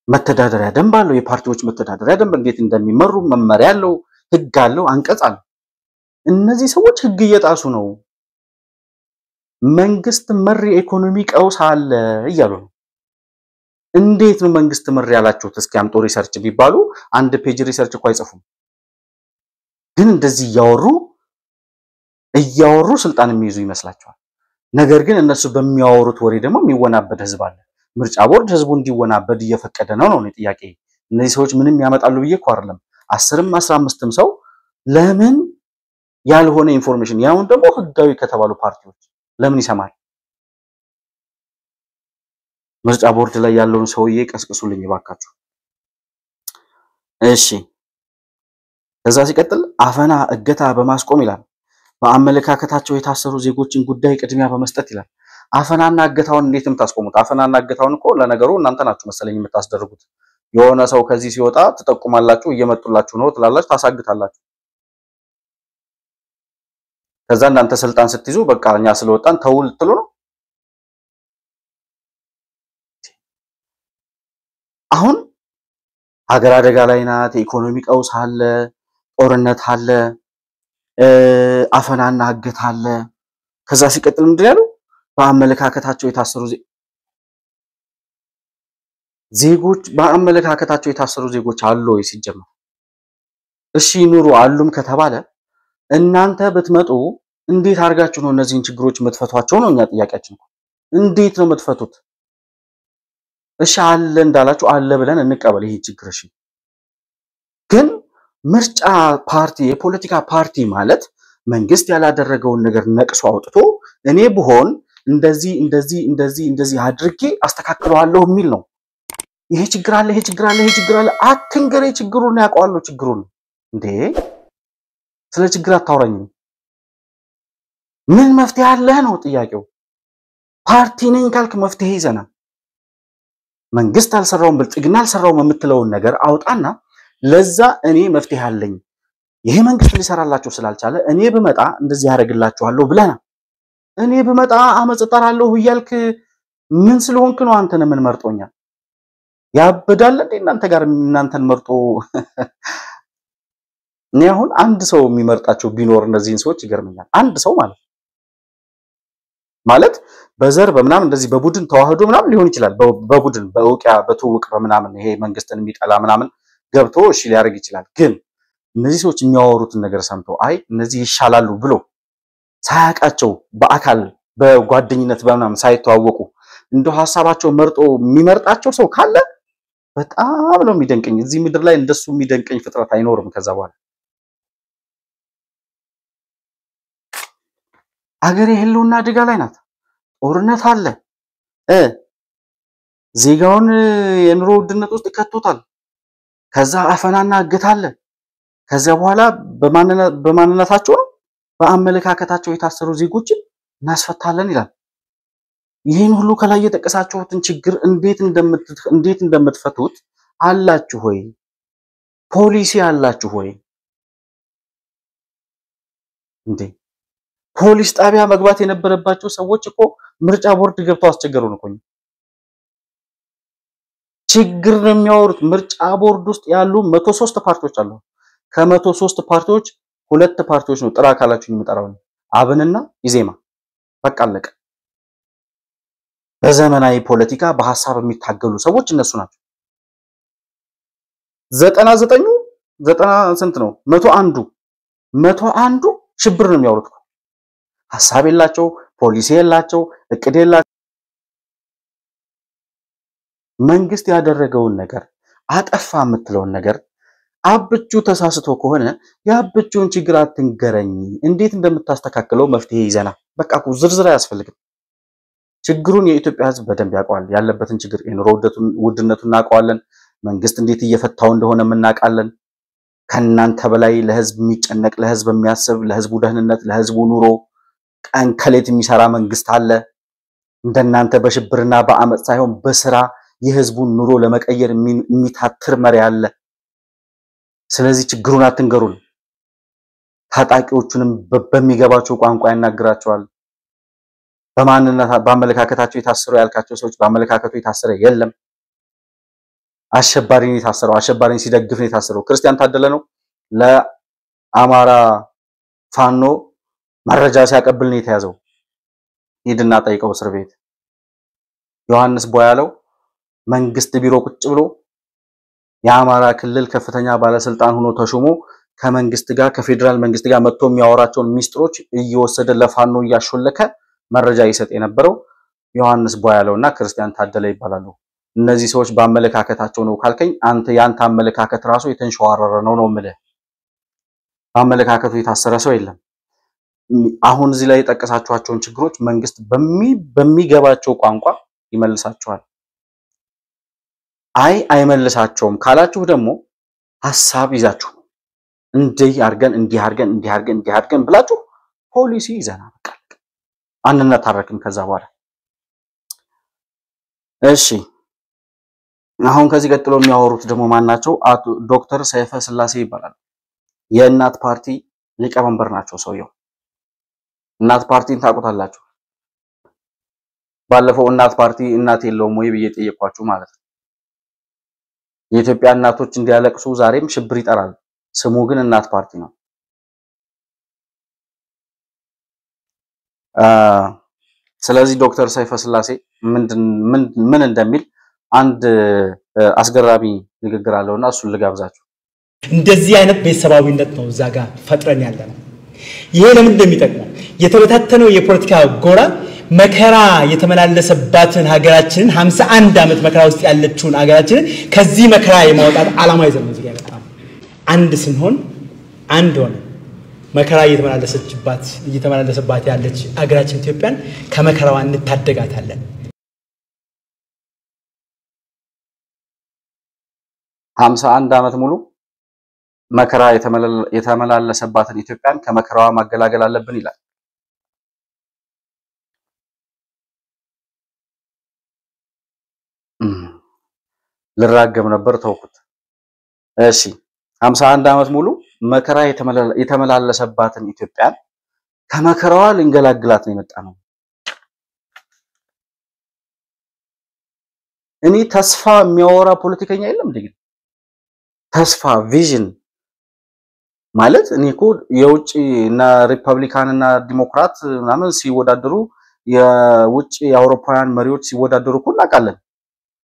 መተዳደሪያ ደንብ አለው። የፓርቲዎች መተዳደሪያ ደንብ እንዴት እንደሚመሩ መመሪያ አለው፣ ህግ አለው፣ አንቀጽ አለው። እነዚህ ሰዎች ህግ እየጣሱ ነው። መንግስት መር የኢኮኖሚ ቀውስ አለ እያሉ ነው። እንዴት ነው መንግስት መር ያላችሁት? እስኪ አምጦ ሪሰርች ቢባሉ አንድ ፔጅ ሪሰርች እንኳን አይጽፉም። ግን እንደዚህ እያወሩ ስልጣን የሚይዙ ይመስላችኋል። ነገር ግን እነሱ በሚያወሩት ወሬ ደግሞ የሚወናበድ ህዝብ አለ። ምርጫ ቦርድ ህዝቡ እንዲወናበድ እየፈቀደ ነው ነው ጥያቄ። እነዚህ ሰዎች ምንም ያመጣሉ ብዬ እኮ አይደለም። 10ም 15ም ሰው ለምን ያልሆነ ኢንፎርሜሽን ያውን ደግሞ ህጋዊ ከተባሉ ፓርቲዎች ለምን ይሰማል? ምርጫ ቦርድ ላይ ያለውን ሰውዬ ቀስቅሱልኝ ባካችሁ። እሺ ከዛ ሲቀጥል አፈና እገታ በማስቆም ይላል። በአመለካከታቸው የታሰሩ ዜጎችን ጉዳይ ቅድሚያ በመስጠት ይላል። አፈናና እገታውን እንዴትም ታስቆሙት? አፈናና እገታውን እኮ ለነገሩ እናንተ ናችሁ መሰለኝ የምታስደርጉት። የሆነ ሰው ከዚህ ሲወጣ ትጠቁማላችሁ፣ እየመጡላችሁ ነው ትላላችሁ፣ ታሳግታላችሁ። ከዛ እናንተ ስልጣን ስትይዙ በቃ እኛ ስለወጣን ተውል ትሉ ነው። አሁን ሀገር አደጋ ላይ ናት፣ የኢኮኖሚ ቀውስ አለ፣ ጦርነት አለ፣ አፈናና እገታ አለ። ከዛ ሲቀጥል ምንድን ያለው በአመለካከታቸው የታሰሩ ዜጎች በአመለካከታቸው የታሰሩ ዜጎች አሉ ወይ ሲጀመር? እሺ ኑሩ አሉም ከተባለ እናንተ ብትመጡ እንዴት አድርጋችሁ ነው እነዚህን ችግሮች የምትፈቷቸው ነው እኛ ጥያቄያችን። እንዴት ነው የምትፈቱት? እሺ አለ እንዳላችሁ አለ ብለን እንቀበል ይሄ ችግር። እሺ ግን ምርጫ ፓርቲ የፖለቲካ ፓርቲ ማለት መንግስት ያላደረገውን ነገር ነቅሶ አውጥቶ እኔ ብሆን እንደዚህ አድርጌ አስተካክለዋለሁ የሚል ነው። ይሄ ችግር አለ አትንገሬ። ችግሩን ያውቀዋለሁ ችግሩን እንዴ ስለ ችግር አታውራኝ። ምን መፍትሄ አለ ነው ጥያቄው። ፓርቲ ነኝ ካልክ መፍትሄ ይዘና መንግስት አልሰራውም ብልጽግና አልሰራውም የምትለውን ነገር አውጣና ለዛ እኔ መፍትሄ አለኝ ይሄ መንግስት ሊሰራላችሁ ስላልቻለ እኔ ብመጣ እንደዚህ ያደርግላችኋለሁ ብለና እኔ ብመጣ አመጽ ጠራለሁ ይያልክ ምን ስለሆንክ ነው አንተን ምን መርጦኛ? ያበዳል እንዴ እናንተ ጋር እናንተን መርጦ እኔ አሁን አንድ ሰው የሚመርጣቸው ቢኖር እነዚህን ሰዎች ይገርመኛል። አንድ ሰው ማለት በዘር በምናምን እንደዚህ በቡድን ተዋህዶ ምናምን ሊሆን ይችላል። በቡድን በእውቂያ በትውውቅ በምናምን ይሄ መንግስትን የሚጠላ ምናምን ገብቶ እሺ ሊያደርግ ይችላል። ግን እነዚህ ሰዎች የሚያወሩትን ነገር ሰምቶ አይ እነዚህ ይሻላሉ ብሎ ሳያቃቸው በአካል በጓደኝነት በምናምን ሳይተዋወቁ እንደው ሐሳባቸው መርጦ የሚመርጣቸው ሰው ካለ በጣም ነው የሚደንቀኝ። እዚህ ምድር ላይ እንደሱ የሚደንቀኝ ፍጥረት አይኖርም። ከዛ በኋላ አገሬ ህልውና አደጋ ላይ ናት። ጦርነት አለ፣ ዜጋውን የኑሮ ውድነት ውስጥ ከቶታል። ከዛ አፈናና እገታ አለ። ከዛ በኋላ በማንነታቸው በአመለካከታቸው የታሰሩ ዜጎችን እናስፈታለን ይላል። ይሄን ሁሉ ከላይ የጠቀሳችሁትን ችግር እንዴት እንደምትፈቱት አላችሁ ሆይ? ፖሊሲ አላችሁ ሆይ? እንዴ ፖሊስ ጣቢያ መግባት የነበረባቸው ሰዎች እኮ ምርጫ ቦርድ ገብተው አስቸገሩን እኮ። ችግር ነው የሚያወሩት። ምርጫ ቦርድ ውስጥ ያሉ 103 ፓርቲዎች አሉ። ከ103 ፓርቲዎች 2 ፓርቲዎች ነው ጥራ ካላችሁ የሚጠራው አብንና ኢዜማ። በቃ አለቀ። በዘመናዊ ፖለቲካ በሐሳብ የሚታገሉ ሰዎች እነሱ ናቸው። 90 ስንት ነው? 101 ሽብር ነው የሚያወሩት። ሐሳብ የላቸው፣ ፖሊሲ የላቸው፣ እቅድ የላቸው። መንግስት ያደረገውን ነገር አጠፋ የምትለውን ነገር አብቹ ተሳስቶ ከሆነ ያብቹን ችግር አትንገረኝ፣ እንዴት እንደምታስተካክለው መፍትሄ ይዘና በቃ ዝርዝር አያስፈልግም። ችግሩን የኢትዮጵያ ሕዝብ በደንብ ያውቀዋል። ያለበትን ችግር የኑሮ ውድነቱን እናውቀዋለን። መንግስት እንዴት እየፈታው እንደሆነ እናውቃለን። ከናንተ በላይ ለህዝብ የሚጨነቅ፣ ለህዝብ የሚያስብ፣ ለህዝቡ ደህንነት፣ ለህዝቡ ኑሮ ቀን ከሌት የሚሰራ መንግስት አለ። እንደናንተ በሽብርና በአመጽ ሳይሆን በስራ የህዝቡን ኑሮ ለመቀየር የሚታትር መሪ አለ። ስለዚህ ችግሩን አትንገሩን። ታጣቂዎቹንም በሚገባቸው ቋንቋ ያናግራቸዋል። በማንነት በአመለካከታቸው የታሰሩ ያልካቸው ሰዎች በአመለካከቱ የታሰረ የለም። አሸባሪን የታሰረው አሸባሪን ሲደግፍ ነው የታሰረው። ክርስቲያን ታደለ ነው ለአማራ ፋኖ መረጃ ሲያቀብል ነው የተያዘው። ሂድና ጠይቀው እስር ቤት። ዮሐንስ ቦያለው መንግስት ቢሮ ቁጭ ብሎ የአማራ ክልል ከፍተኛ ባለስልጣን ሆኖ ተሾሞ ከመንግስት ጋር ከፌደራል መንግስት ጋር መጥቶ የሚያወራቸውን ሚስጥሮች እየወሰደ ለፋኖ እያሾለከ መረጃ ይሰጥ የነበረው ዮሐንስ ቦያለውና ክርስቲያን ታደለ ይባላሉ። እነዚህ ሰዎች በአመለካከታቸው ነው ካልከኝ አንተ ያንተ አመለካከት ራሱ የተንሸዋረረ ነው ማለት። በአመለካከቱ የታሰረ ሰው የለም። አሁን እዚህ ላይ የጠቀሳችኋቸውን ችግሮች መንግስት በሚገባቸው ቋንቋ ይመልሳቸዋል። አይመልሳቸውም ካላችሁ ደግሞ ሐሳብ ይዛችሁ እንዲህ አድርገን ብላችሁ ፖሊሲ ይዘና በቃ አንነታረክም ከዛ በኋላ። እሺ አሁን ከዚህ ቀጥሎ የሚያወሩት ደግሞ ማናቸው? አቶ ዶክተር ሰይፈ ስላሴ ይባላል። የእናት ፓርቲ ሊቀመንበር ናቸው ሰውየው። እናት ፓርቲን ታውቁታላችሁ። ባለፈው እናት ፓርቲ እናት የለውም ወይ ብዬ ጠየቅኳችሁ ማለት ነው። የኢትዮጵያ እናቶች እንዲያለቅሱ ዛሬም ሽብር ይጠራል። ስሙ ግን እናት ፓርቲ ነው። ስለዚህ ዶክተር ሰይፈ ስላሴ ምን እንደሚል አንድ አስገራሚ ንግግር አለውና እሱን ልጋብዛችሁ። እንደዚህ አይነት ቤተሰባዊነት ነው እዛ ጋር ፈጥረን ያለነው። ይሄ ለምን እንደሚጠቅመው የተበታተነው የፖለቲካ ጎራ መከራ የተመላለሰባትን ሀገራችንን 51 ዓመት መከራ ውስጥ ያለችውን ሀገራችንን ከዚህ መከራ የማውጣት ዓላማ ይዘን እዚህ ጋር ያመጣው አንድ ስንሆን አንድ ሆነ መከራ እየተመላለሰባት ያለች ሀገራችን ኢትዮጵያን ከመከራዋ እንታደጋታለን። 51 ዓመት ሙሉ መከራ የተመላለሰባትን ኢትዮጵያን ከመከራዋ ማገላገል አለብን ይላል። ልራገም ነበር ተውኩት። እሺ 51 ዓመት ሙሉ መከራ የተመላለሰባትን ኢትዮጵያን ከመከራዋ ልንገላግላት ነው የመጣነው። እኔ ተስፋ የሚያወራ ፖለቲከኛ የለም እንዴ? ተስፋ ቪዥን ማለት እኔ እኮ የውጭ እና ሪፐብሊካን እና ዲሞክራት ምናምን ሲወዳደሩ የውጭ የአውሮፓውያን መሪዎች ሲወዳደሩ እኮ እናውቃለን።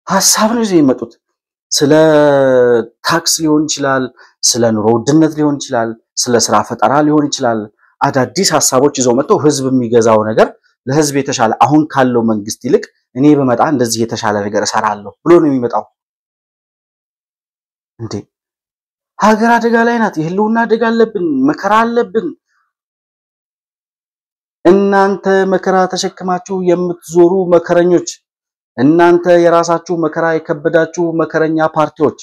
ሐሳብ ነው ይዘው የመጡት። ስለ ታክስ ሊሆን ይችላል፣ ስለ ኑሮ ውድነት ሊሆን ይችላል፣ ስለ ስራ ፈጠራ ሊሆን ይችላል። አዳዲስ ሐሳቦች ይዘው መጥተው ህዝብ የሚገዛው ነገር ለህዝብ የተሻለ አሁን ካለው መንግስት ይልቅ እኔ በመጣ እንደዚህ የተሻለ ነገር እሰራለሁ ብሎ ነው የሚመጣው። እንዴ ሀገር አደጋ ላይ ናት። የህልውና አደጋ አለብን፣ መከራ አለብን። እናንተ መከራ ተሸክማችሁ የምትዞሩ መከረኞች፣ እናንተ የራሳችሁ መከራ የከበዳችሁ መከረኛ ፓርቲዎች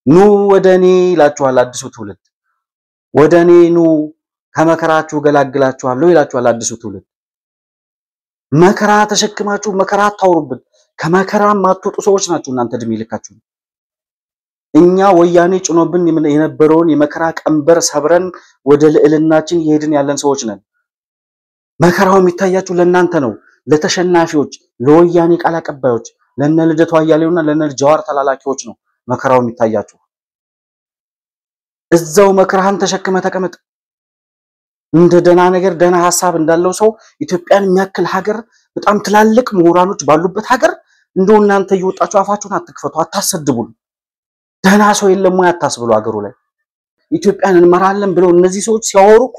ኑ ወደኔ ይላችኋል አዲሱ ትውልድ። ወደኔ ኑ ከመከራችሁ ገላግላችኋለሁ ይላችኋል አዲሱ ትውልድ። መከራ ተሸክማችሁ መከራ አታውሩብን። ከመከራ ማትወጡ ሰዎች ናችሁ እናንተ እድሜ ልካችሁ። እኛ ወያኔ ጭኖብን የነበረውን የመከራ ቀንበር ሰብረን ወደ ልዕልናችን እየሄድን ያለን ሰዎች ነን። መከራው የሚታያችሁ ለእናንተ ነው፣ ለተሸናፊዎች፣ ለወያኔ ቃል አቀባዮች። ለነ ልደቱ አያሌውና ለነ ጃዋር ተላላኪዎች ነው መከራው የሚታያቸው። እዛው መከራህን ተሸክመ ተቀመጥ። እንደ ደና ነገር ደና ሐሳብ እንዳለው ሰው ኢትዮጵያን የሚያክል ሀገር በጣም ትላልቅ ምሁራኖች ባሉበት ሀገር እንደው እናንተ እየወጣችሁ አፋችሁን አትክፈቱ፣ አታሰድቡን። ደና ሰው የለም ወይ አታስብሉ። ሀገሩ ላይ ኢትዮጵያን እንመራለን ብለው እነዚህ ሰዎች ሲያወሩ እኮ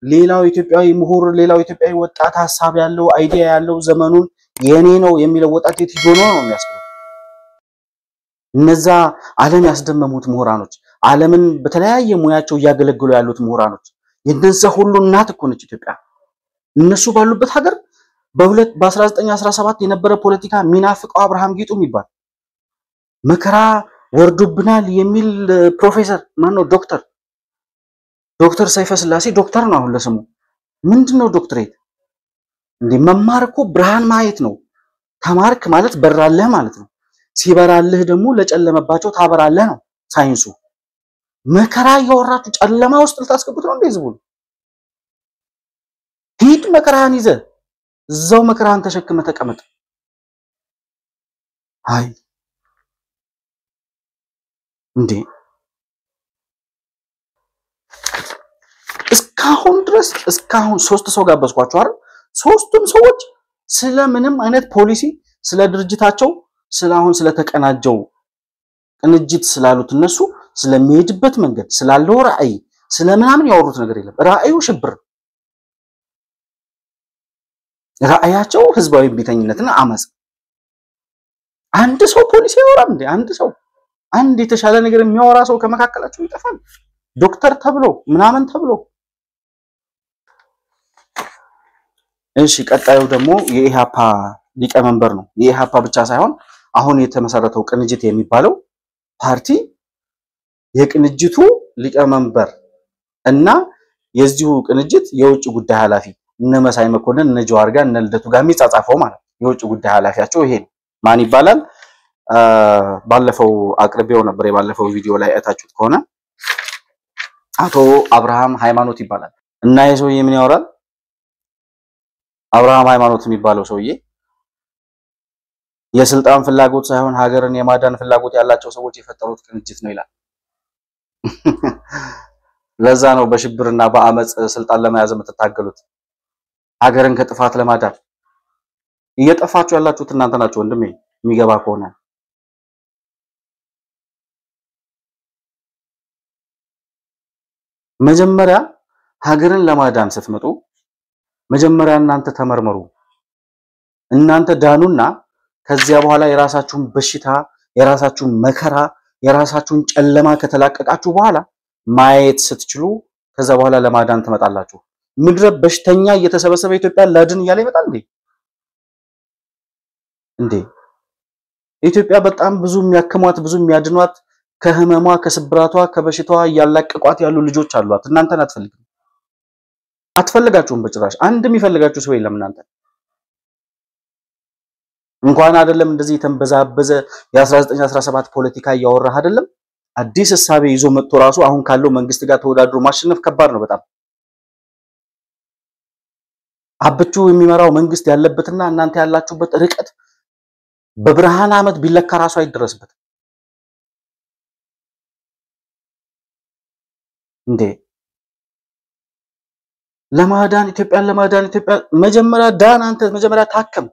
ሌላው ኢትዮጵያዊ ምሁር ሌላው ኢትዮጵያዊ ወጣት ሐሳብ ያለው አይዲያ ያለው ዘመኑን የኔ ነው የሚለው ወጣት የት ሄዶ ነው የሚያስበው? እነዛ ዓለም ያስደመሙት ምሁራኖች ዓለምን በተለያየ ሙያቸው እያገለገሉ ያሉት ምሁራኖች የነዛ ሁሉ እናት እኮ ነች ኢትዮጵያ። እነሱ ባሉበት ሀገር በ1917 የነበረ ፖለቲካ ሚናፍቀው አብርሃም ጌጡ የሚባል መከራ ወርዶብናል የሚል ፕሮፌሰር ማነው ዶክተር ሰይፈ ስላሴ ዶክተር ነው አሁን ለስሙ። ምንድነው ዶክተሬት እንዴ? መማር እኮ ብርሃን ማየት ነው። ተማርክ ማለት በራለህ ማለት ነው። ሲበራልህ ደግሞ ለጨለመባቸው ታበራለህ ነው ሳይንሱ። መከራ ያወራችሁ ጨለማ ውስጥ ልታስገቡት ነው እንዴ ህዝቡን? ሂድ መከራን ይዘህ እዛው መከራን ተሸክመ ተቀመጥ። አይ እንዴ እስካሁን ሶስት ሰው ጋበዝኳችሁ አይደል? ሶስቱም ሰዎች ስለምንም አይነት ፖሊሲ ስለ ድርጅታቸው ስለአሁን ስለተቀናጀው ቅንጅት ስላሉት እነሱ ስለሚሄድበት መንገድ ስላለው ራዕይ ስለምናምን ያወሩት ነገር የለም። ራዕዩ ሽብር፣ ራዕያቸው ህዝባዊ ቢተኝነትና አመጽ። አንድ ሰው ፖሊሲ ያወራል እንዴ? አንድ የተሻለ ነገር የሚያወራ ሰው ከመካከላቸው ይጠፋል። ዶክተር ተብሎ ምናምን ተብሎ። እሺ ቀጣዩ ደግሞ የኢሃፓ ሊቀመንበር ነው። የኢሃፓ ብቻ ሳይሆን አሁን የተመሰረተው ቅንጅት የሚባለው ፓርቲ የቅንጅቱ ሊቀመንበር እና የዚሁ ቅንጅት የውጭ ጉዳይ ኃላፊ እነ መሳይ መኮንን እነ ጃዋር ጋር እነ ልደቱ ጋር የሚጻጻፈው ማለት የውጭ ጉዳይ ኃላፊያቸው ይሄ ነው። ማን ይባላል? ባለፈው አቅርቤው ነበር። የባለፈው ቪዲዮ ላይ አይታችሁት ከሆነ አቶ አብርሃም ሃይማኖት ይባላል። እና የሰውዬ ምን ያወራል? አብርሃም ሃይማኖት የሚባለው ሰውዬ የስልጣን ፍላጎት ሳይሆን ሀገርን የማዳን ፍላጎት ያላቸው ሰዎች የፈጠሩት ቅንጅት ነው ይላል። ለዛ ነው በሽብርና በአመጽ ስልጣን ለመያዝ የምትታገሉት፣ ሀገርን ከጥፋት ለማዳን። እየጠፋችሁ ያላችሁት እናንተ ናችሁ ወንድሜ፣ የሚገባ ከሆነ መጀመሪያ ሀገርን ለማዳን ስትመጡ መጀመሪያ እናንተ ተመርመሩ። እናንተ ዳኑና ከዚያ በኋላ የራሳችሁን በሽታ የራሳችሁን መከራ የራሳችሁን ጨለማ ከተላቀቃችሁ በኋላ ማየት ስትችሉ ከዛ በኋላ ለማዳን ትመጣላችሁ። ምድረ በሽተኛ እየተሰበሰበ ኢትዮጵያ ላድን እያለ ይመጣል እንዴ? ኢትዮጵያ በጣም ብዙ የሚያክሟት ብዙ የሚያድኗት ከህመሟ ከስብራቷ ከበሽታዋ ያላቀቋት ያሉ ልጆች አሏት። እናንተን አትፈልጋችሁም በጭራሽ። አንድ የሚፈልጋችሁ ሰው የለም እናንተ። እንኳን አይደለም እንደዚህ ተንበዛበዘ የ1917 ፖለቲካ ያወራህ አይደለም አዲስ ሐሳብ ይዞ መጥቶ ራሱ አሁን ካለው መንግስት ጋር ተወዳድሮ ማሸነፍ ከባድ ነው በጣም። አብቹ የሚመራው መንግስት ያለበትና እናንተ ያላችሁበት ርቀት በብርሃን አመት ቢለካ ራሱ አይደረስበት እንዴ? ለማዳን ኢትዮጵያ መጀመሪያ ዳን። አንተ መጀመሪያ ታከም።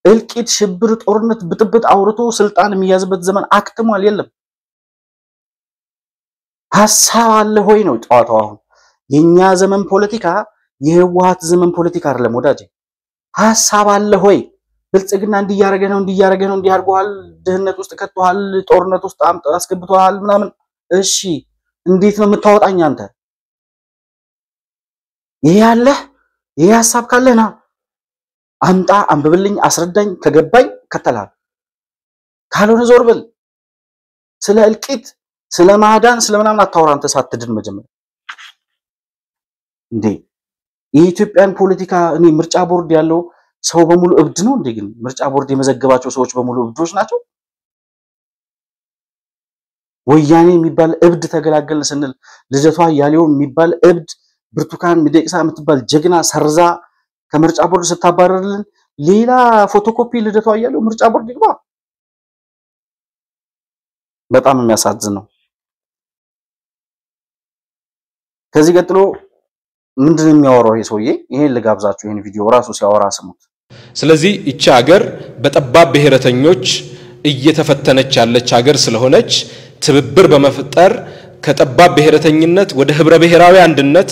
እልቂት፣ ሽብር፣ ጦርነት፣ ብጥብጥ አውርቶ ስልጣን የሚያዝበት ዘመን አክትሟል። የለም ሐሳብ አለ ሆይ ነው ጨዋታው። አሁን የኛ ዘመን ፖለቲካ የህወሓት ዘመን ፖለቲካ አይደለም ወዳጄ። ሐሳብ አለ ሆይ ብልጽግና እንዲያረገ ነው እንዲያርገዋል፣ ድህነት ውስጥ ከተዋል፣ ጦርነት ውስጥ አስገብቷል ምናምን። እሺ እንዴት ነው የምታወጣኝ አንተ? ይሄ ሐሳብ ካለና አምጣ፣ አንብብልኝ፣ አስረዳኝ። ከገባኝ ከተላል፣ ካልሆነ ዞር ብል። ስለ እልቂት ስለ ማዳን ስለምናምን አታወራ አንተ ሳትድን መጀመሪያ እንዴ። የኢትዮጵያን ፖለቲካ እኔ ምርጫ ቦርድ ያለው ሰው በሙሉ እብድ ነው እንዴ? ግን ምርጫ ቦርድ የመዘገባቸው ሰዎች በሙሉ እብዶች ናቸው? ወያኔ የሚባል እብድ ተገላገልን ስንል ልደቷ ያሌው የሚባል እብድ ብርቱካን ሚደቅሳ የምትባል ጀግና ሰርዛ ከምርጫ ቦርድ ስታባረርልን ሌላ ፎቶኮፒ ልደቷ ያለው ምርጫ ቦርድ ይግባ። በጣም የሚያሳዝን ነው። ከዚህ ቀጥሎ ምንድነው የሚያወራው ይሄ ሰውዬ? ይሄን ልጋብዛችሁ፣ ይሄን ቪዲዮ ራሱ ሲያወራ ስሙት። ስለዚህ እቺ ሀገር በጠባብ ብሔረተኞች እየተፈተነች ያለች ሀገር ስለሆነች ትብብር በመፍጠር ከጠባብ ብሔረተኝነት ወደ ህብረ ብሔራዊ አንድነት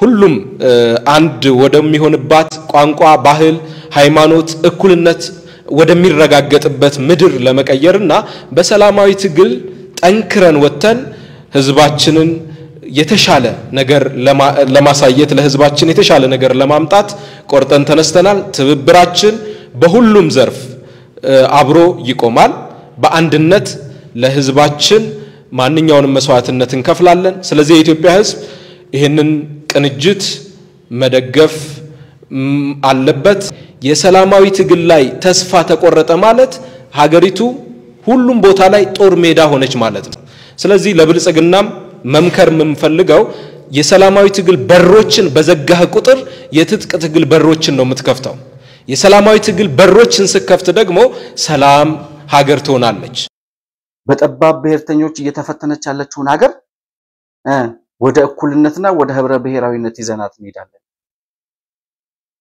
ሁሉም አንድ ወደሚሆንባት ቋንቋ፣ ባህል፣ ሃይማኖት፣ እኩልነት ወደሚረጋገጥበት ምድር ለመቀየርና በሰላማዊ ትግል ጠንክረን ወጥተን ህዝባችንን የተሻለ ነገር ለማሳየት ለህዝባችን የተሻለ ነገር ለማምጣት ቆርጠን ተነስተናል። ትብብራችን በሁሉም ዘርፍ አብሮ ይቆማል። በአንድነት ለህዝባችን ማንኛውንም መስዋዕትነት እንከፍላለን። ስለዚህ የኢትዮጵያ ህዝብ ይሄንን ቅንጅት መደገፍ አለበት። የሰላማዊ ትግል ላይ ተስፋ ተቆረጠ ማለት ሀገሪቱ ሁሉም ቦታ ላይ ጦር ሜዳ ሆነች ማለት ነው። ስለዚህ ለብልጽግናም መምከር የምንፈልገው የሰላማዊ ትግል በሮችን በዘጋህ ቁጥር የትጥቅ ትግል በሮችን ነው የምትከፍተው። የሰላማዊ ትግል በሮችን ስከፍት ደግሞ ሰላም ሀገር ትሆናለች። በጠባብ ብሔርተኞች እየተፈተነች ያለችውን ሀገር ወደ እኩልነትና ወደ ህብረ ብሔራዊነት ይዘናት እንሄዳለን።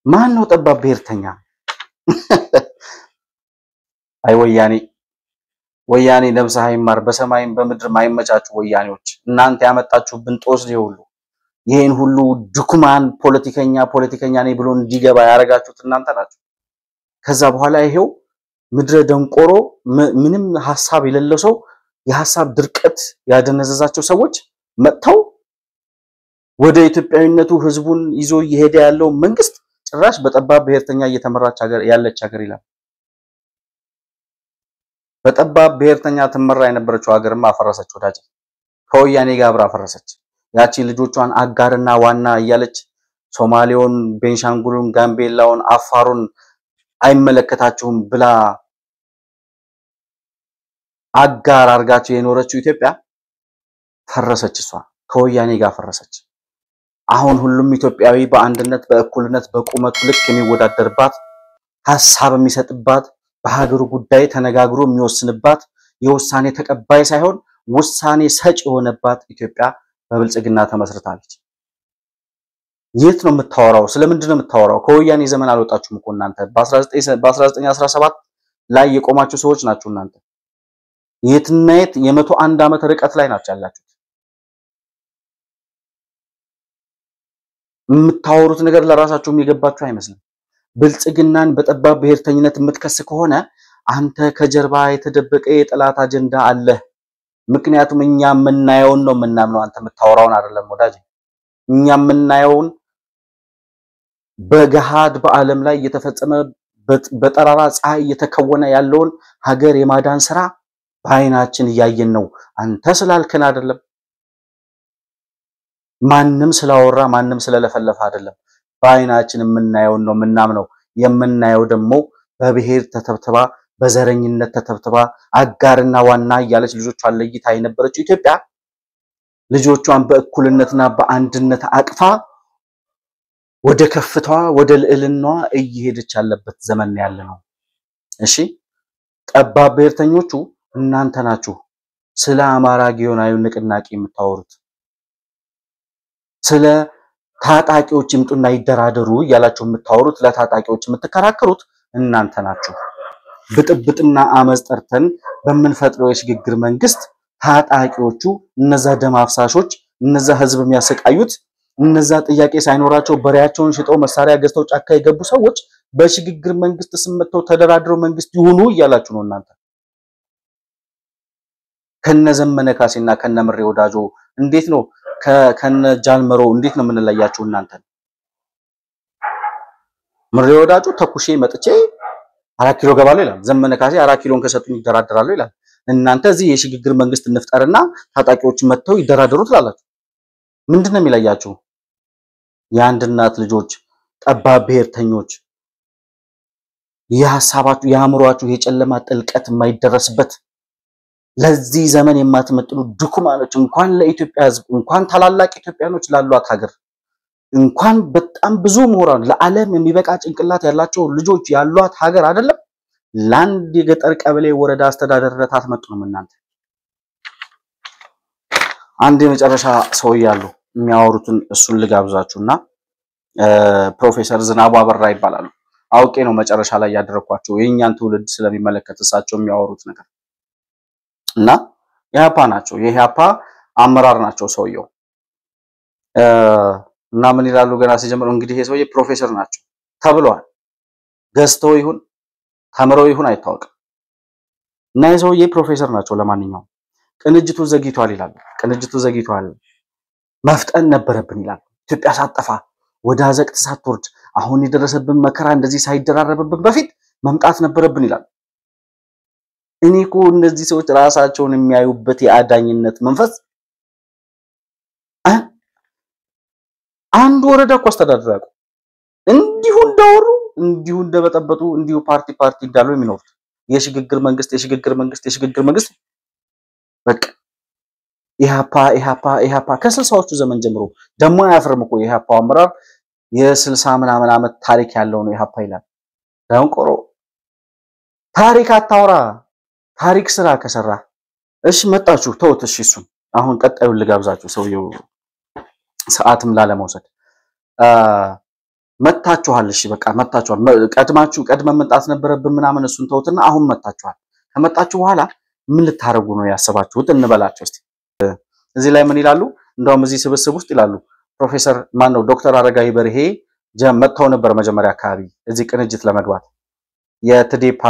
ማን ነው ጠባብ ብሔርተኛ? አይ ወያኔ ነብሰ ሃይማር በሰማይም በምድር ማይመቻቹ ወያኔዎች እናንተ ያመጣችሁብን ጦስ ይሁሉ ይሄን ሁሉ ድኩማን ፖለቲከኛ ነኝ ብሎ እንዲገባ ያረጋችሁት እናንተ ናችሁ። ከዛ በኋላ ይሄው ምድረ ደንቆሮ ምንም ሐሳብ የሌለው ሰው የሐሳብ ድርቀት ያደነዘዛቸው ሰዎች መጥተው ወደ ኢትዮጵያዊነቱ ህዝቡን ይዞ እየሄደ ያለው መንግስት ጭራሽ በጠባብ ብሔርተኛ እየተመራች ሀገር ያለች ሀገር ይላል። በጠባብ ብሔርተኛ ተመራ የነበረችው ሀገርማ አፈረሰች። ወዳጅ ከወያኔ ጋር አብራ አፈረሰች። ያቺ ልጆቿን አጋርና ዋና እያለች ሶማሌውን፣ ቤንሻንጉሉን፣ ጋምቤላውን፣ አፋሩን አይመለከታችሁም ብላ አጋር አርጋቸው የኖረችው ኢትዮጵያ ፈረሰች። እሷ ከወያኔ ጋር ፈረሰች። አሁን ሁሉም ኢትዮጵያዊ በአንድነት በእኩልነት በቁመቱ ልክ የሚወዳደርባት ሐሳብ የሚሰጥባት በሀገሩ ጉዳይ ተነጋግሮ የሚወስንባት የውሳኔ ተቀባይ ሳይሆን ውሳኔ ሰጪ የሆነባት ኢትዮጵያ በብልጽግና ተመስርታለች። የት ነው የምታወራው? ስለምንድን ነው የምታወራው? ከወያኔ ዘመን አልወጣችሁም እኮ እናንተ። በ1917 ላይ የቆማችሁ ሰዎች ናችሁ እናንተ። የትና የት የ101 ዓመት ርቀት ላይ ናችሁ ያላችሁት። የምታወሩት ነገር ለራሳችሁ የሚገባችሁ አይመስልም። ብልጽግናን በጠባብ ብሔርተኝነት የምትከስ ከሆነ አንተ ከጀርባ የተደበቀ የጠላት አጀንዳ አለ። ምክንያቱም እኛ የምናየውን ነው የምናምነው፣ አንተ የምታወራውን አይደለም ወዳጅ። እኛ የምናየውን በገሃድ በዓለም ላይ እየተፈጸመ በጠራራ ፀሐይ እየተከወነ ያለውን ሀገር የማዳን ስራ በአይናችን እያየን ነው። አንተ ስላልከን አይደለም፣ ማንም ስላወራ ማንም ስለለፈለፈ አይደለም። በአይናችን የምናየውን ነው የምናምነው። የምናየው ደግሞ በብሔር ተተብተባ በዘረኝነት ተተብተባ አጋርና ዋና እያለች ልጆቿን ለይታ የነበረችው ኢትዮጵያ ልጆቿን በእኩልነትና በአንድነት አቅፋ ወደ ከፍታዋ ወደ ልዕልናዋ እየሄደች ያለበት ዘመን ያለ ነው። እሺ ጠባብ ብሔርተኞቹ እናንተ ናችሁ ስለ አማራ ጊዮናዊ ንቅናቄ የምታወሩት። ስለ ታጣቂዎች ይምጡና ይደራደሩ ያላችሁ የምታወሩት፣ ለታጣቂዎች የምትከራከሩት እናንተ ናችሁ። ብጥብጥና አመጽ ጠርተን በመንፈጥረው የሽግግር መንግስት ታጣቂዎቹ እነዛ ደም አፍሳሾች እነዛ ህዝብ የሚያሰቃዩት እነዛ ጥያቄ ሳይኖራቸው በሪያቸውን ሽጠው መሳሪያ ገዝተው ጫካ የገቡ ሰዎች በሽግግር መንግስት ስም መጥተው ተደራድረው መንግስት ይሁኑ እያላችሁ ነው እናንተ። ከነዘመነ ካሴና ከነምሬ ወዳጆ እንዴት ነው ከነ ጃልመሮ እንዴት ነው የምንለያችሁ እናንተ? ምሬ ወዳጆ ተኩሼ መጥቼ 4 ኪሎ ገባለሁ ይላል። ዘመነ ካሴ 4 ኪሎን ከሰጡኝ ይደራደራሉ ይላል። እናንተ እዚህ የሽግግር መንግስት እንፍጠርና ታጣቂዎች መጥተው ይደራደሩ ትላላችሁ። ምንድነው የሚለያችሁ? የአንድ እናት ልጆች ጠባብ ብሔርተኞች፣ የሐሳባችሁ የአእምሮአችሁ የጨለማ ጥልቀት የማይደረስበት ለዚህ ዘመን የማትመጥኑ ድኩማኖች እንኳን ለኢትዮጵያ ህዝብ እንኳን ታላላቅ ኢትዮጵያኖች ላሏት ሀገር እንኳን በጣም ብዙ ምሁራን ለዓለም የሚበቃ ጭንቅላት ያላቸው ልጆች ያሏት ሀገር አይደለም ለአንድ የገጠር ቀበሌ ወረዳ አስተዳደርነት አትመጡም እናንተ። አንድ የመጨረሻ ሰው ያሉ የሚያወሩትን እሱን ልጋብዛችሁና ፕሮፌሰር ዝናቡ አበራ ይባላሉ። አውቄ ነው መጨረሻ ላይ ያደረኳቸው የኛን ትውልድ ስለሚመለከት እሳቸው የሚያወሩት ነገር እና የኢህአፓ ናቸው። የኢህአፓ አመራር ናቸው ሰውየው እና ምን ይላሉ ገና ሲጀምሩ እንግዲህ ይሄ ሰውዬ ፕሮፌሰር ናቸው ተብለዋል። ገዝተው ይሁን ተምረው ይሁን አይታወቅም። እና ይሄ ሰውዬ ፕሮፌሰር ናቸው። ለማንኛውም ቅንጅቱ ዘግይቷል ይላሉ። ቅንጅቱ ዘግይቷል መፍጠን ነበረብን ይላሉ። ኢትዮጵያ ሳጠፋ ወደ አዘቅት ሳትወርድ አሁን የደረሰብን መከራ እንደዚህ ሳይደራረብብን በፊት መምጣት ነበረብን ይላሉ። እኔ እኮ እነዚህ ሰዎች ራሳቸውን የሚያዩበት የአዳኝነት መንፈስ አንድ ወረዳ እኮ አስተዳድራቁ እንዲሁ እንዳወሩ እንዲሁ እንደበጠበጡ እንዲሁ ፓርቲ እንዳሉ የሚኖሩት የሽግግር መንግስት በቃ ኢህአፓ ከ60ዎቹ ዘመን ጀምሮ ደሞ አያፍርም እኮ ኢህአፓ አመራር የ60 ምናምን ዓመት ታሪክ ያለው ነው ኢህአፓ ይላል። ዳንቆሮ ታሪክ አታውራ፣ ታሪክ ስራ ከሰራ እሺ መጣችሁ ተውት። እሺ እሱን አሁን ቀጣዩን ልጋብዛችሁ። ሰውየው ሰዓትም ላለመውሰድ መጣችኋል። እሺ በቃ መጣችኋል። ቀድመን መምጣት ነበረብን ምናምን እሱን ተውትና አሁን መጣችኋል። ከመጣችሁ በኋላ ምን ልታረጉ ነው ያሰባችሁት እንበላችሁ እስቲ። እዚህ ላይ ምን ይላሉ? እንደውም እዚህ ስብስብ ውስጥ ይላሉ ፕሮፌሰር ማን ነው ዶክተር አረጋዊ በርሄ መጥተው ነበር መጀመሪያ አካባቢ እዚህ ቅንጅት ለመግባት የትዴፓ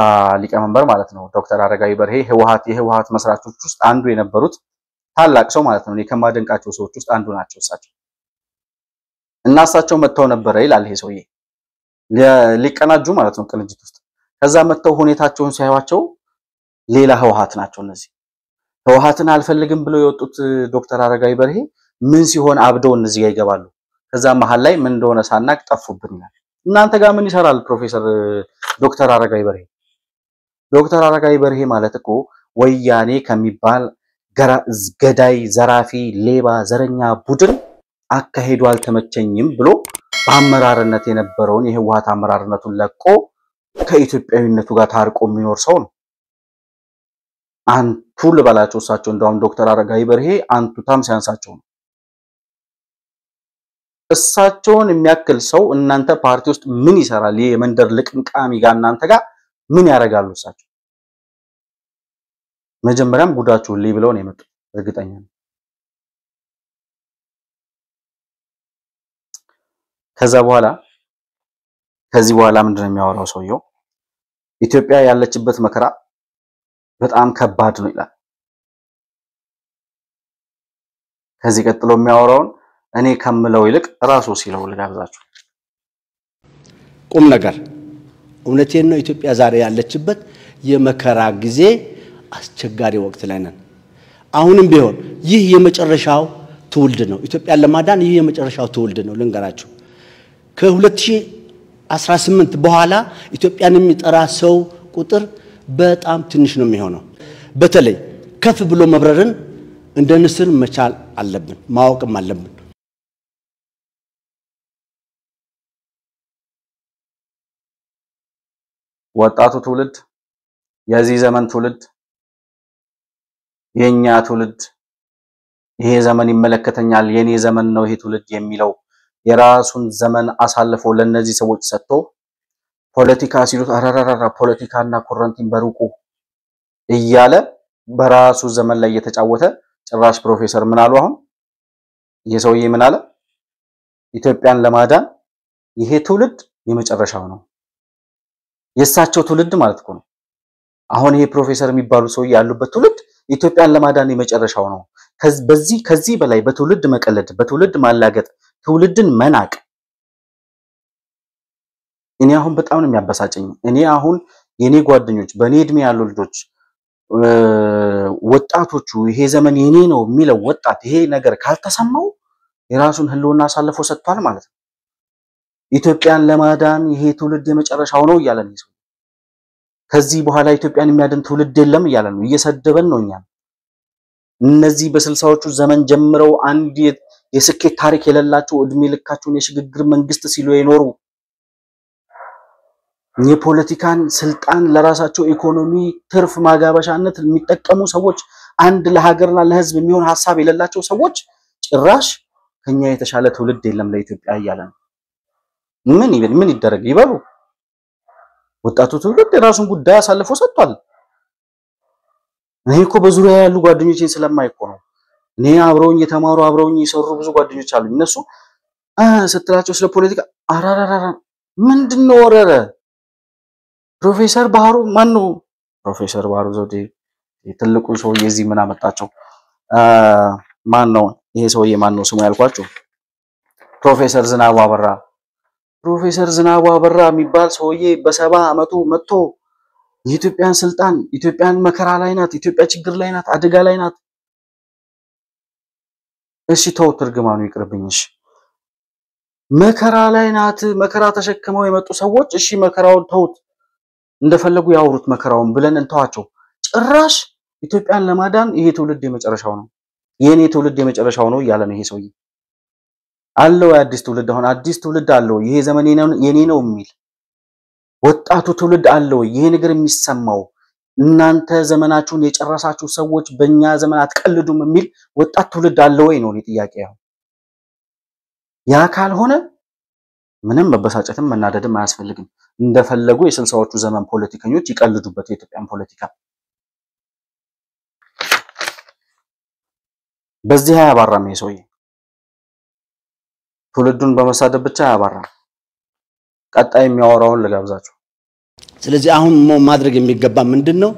ሊቀመንበር ማለት ነው። ዶክተር አረጋዊ በርሄ የህወሓት መስራቾች ውስጥ አንዱ የነበሩት ታላቅ ሰው ማለት ነው። እኔ ከማደንቃቸው ሰዎች ውስጥ አንዱ ናቸው እሳቸው። እና እሳቸው መጥተው ነበር ይላል ይሄ ሰውዬ ሊቀናጁ ማለት ነው ቅንጅት ውስጥ። ከዛ መጥተው ሁኔታቸውን ሲያዩዋቸው ሌላ ህወሓት ናቸው እነዚህ። ህወሓትን አልፈልግም ብለው የወጡት ዶክተር አረጋዊ በርሄ ምን ሲሆን አብደው እነዚህ ጋር ይገባሉ። ከዛ መሃል ላይ ምን እንደሆነ ሳናቅ ጠፉብን ይላል። እናንተ ጋር ምን ይሰራል ፕሮፌሰር ዶክተር አረጋዊ በርሄ? ዶክተር አረጋዊ በርሄ ማለት እኮ ወያኔ ከሚባል ገዳይ፣ ዘራፊ፣ ሌባ፣ ዘረኛ ቡድን አካሄዱ አልተመቸኝም ብሎ በአመራርነት የነበረውን የህወሓት አመራርነቱን ለቆ ከኢትዮጵያዊነቱ ጋር ታርቆ የሚኖር ሰው ነው። አንቱ ልበላቸው እሳቸው እንደውም ዶክተር አረጋዊ በርሄ አንቱታም ሲያንሳቸው ነው። እሳቸውን የሚያክል ሰው እናንተ ፓርቲ ውስጥ ምን ይሰራል? የመንደር ልቅምቃሚ ጋር እናንተ ጋር ምን ያደርጋሉ? እሳቸው መጀመሪያም ጉዳችሁን ላይ ብለው ነው የመጡት እርግጠኛ ነኝ። ከዚህ በኋላ ምንድነው የሚያወራው ሰውየው? ኢትዮጵያ ያለችበት መከራ በጣም ከባድ ነው ይላል። ከዚህ ቀጥሎ የሚያወራውን እኔ ከምለው ይልቅ ራሱ ሲለው ልጋብዛችሁ። ቁም ነገር እውነቴን ነው። ኢትዮጵያ ዛሬ ያለችበት የመከራ ጊዜ አስቸጋሪ ወቅት ላይ ነን። አሁንም ቢሆን ይህ የመጨረሻው ትውልድ ነው። ኢትዮጵያን ለማዳን ይህ የመጨረሻው ትውልድ ነው። ልንገራችሁ ከ2018 በኋላ ኢትዮጵያን የሚጠራ ሰው ቁጥር በጣም ትንሽ ነው የሚሆነው። በተለይ ከፍ ብሎ መብረርን እንደ ንስር መቻል አለብን፣ ማወቅም አለብን። ወጣቱ ትውልድ፣ የዚህ ዘመን ትውልድ፣ የኛ ትውልድ ይሄ ዘመን ይመለከተኛል የኔ ዘመን ነው ይሄ ትውልድ የሚለው የራሱን ዘመን አሳልፎ ለነዚህ ሰዎች ሰጥቶ ፖለቲካ ሲሉት አራራራ ፖለቲካና ኮረንቲን በሩቁ እያለ በራሱ ዘመን ላይ እየተጫወተ ጭራሽ ፕሮፌሰር ምን አሉ? አሁን የሰውዬ ምን አለ? ኢትዮጵያን ለማዳን ይሄ ትውልድ የመጨረሻው ነው። የሳቸው ትውልድ ማለት ነው። አሁን ይሄ ፕሮፌሰር የሚባሉ ሰው ያሉበት ትውልድ ኢትዮጵያን ለማዳን የመጨረሻው ነው። ከዚህ በላይ በትውልድ መቀለድ፣ በትውልድ ማላገጥ፣ ትውልድን መናቅ እኔ አሁን በጣም ነው የሚያበሳጨኝ። እኔ አሁን የኔ ጓደኞች በኔ እድሜ ያሉ ልጆች ወጣቶቹ ይሄ ዘመን የኔ ነው የሚለው ወጣት ይሄ ነገር ካልተሰማው የራሱን ህልውና አሳልፎ ሰጥቷል ማለት ነው። ኢትዮጵያን ለማዳን ይሄ ትውልድ የመጨረሻው ነው እያለ ነው። ከዚህ በኋላ ኢትዮጵያን የሚያድን ትውልድ የለም እያለ ነው። እየሰደበን ነው እኛን። እነዚህ በ60ዎቹ ዘመን ጀምረው አንድ የስኬት ታሪክ የሌላቸው እድሜ ልካቸውን የሽግግር መንግስት ሲሉ የኖሩ የፖለቲካን ስልጣን ለራሳቸው ኢኮኖሚ ትርፍ ማጋበሻነት የሚጠቀሙ ሰዎች አንድ ለሀገርና ለህዝብ የሚሆን ሐሳብ የሌላቸው ሰዎች ጭራሽ ከኛ የተሻለ ትውልድ የለም ለኢትዮጵያ እያለ ነው። ምን ይደረግ ይበሉ። ወጣቱ ትውልድ የራሱን ጉዳይ አሳልፎ ሰጥቷል። እኔ እኮ በዙሪያ ያሉ ጓደኞቼን ስለማይቆ ነው። እኔ አብረውኝ የተማሩ አብረውኝ የሰሩ ብዙ ጓደኞች አሉ። እነሱ ስትላቸው ስለ ፖለቲካ አራራራ ምንድነው ወረረ ፕሮፌሰር ባህሩ ማን ነው? ፕሮፌሰር ባህሩ ዘውዴ ትልቁ ሰውዬ እዚህ ምን አመጣቸው? ማን ነው ይሄ ሰውዬ? ማን ነው ስሙ ያልኳችሁ? ፕሮፌሰር ዝናቡ አበራ። ፕሮፌሰር ዝናቡ አበራ የሚባል ሰውዬ በ70 ዓመቱ መጥቶ የኢትዮጵያን ስልጣን ኢትዮጵያን መከራ ላይ ናት፣ ኢትዮጵያ ችግር ላይ ናት፣ አደጋ ላይ ናት። እሺ ተውት፣ እርግማኑ ይቅርብኝሽ። መከራ ላይ ናት፣ መከራ ተሸክመው የመጡ ሰዎች እሺ መከራውን ተውት፣ እንደፈለጉ ያውሩት መከራውን ብለን እንተዋቸው። ጭራሽ ኢትዮጵያን ለማዳን ይሄ ትውልድ የመጨረሻው ነው፣ የኔ ትውልድ የመጨረሻው ነው እያለ ነው ይሄ ሰውዬ። አለው አዲስ ትውልድ፣ አሁን አዲስ ትውልድ አለው፣ ይሄ ዘመን የኔ ነው የሚል ወጣቱ ትውልድ አለው ይሄ ነገር የሚሰማው። እናንተ ዘመናችሁን የጨረሳችሁ ሰዎች በእኛ ዘመን አትቀልዱም የሚል ወጣት ትውልድ አለው ወይ ነው ጥያቄ። ያ ካልሆነ ምንም መበሳጨትም መናደድም አያስፈልግም። እንደፈለጉ የ60ዎቹ ዘመን ፖለቲከኞች ይቀልዱበት የኢትዮጵያን ፖለቲካ። በዚህ አያባራም ይሄ ሰውዬ፣ ትውልዱን በመሳደብ ብቻ አያባራም። ቀጣይ የሚያወራውን ልጋብዛችሁ። ስለዚህ አሁን ማድረግ የሚገባ ምንድነው?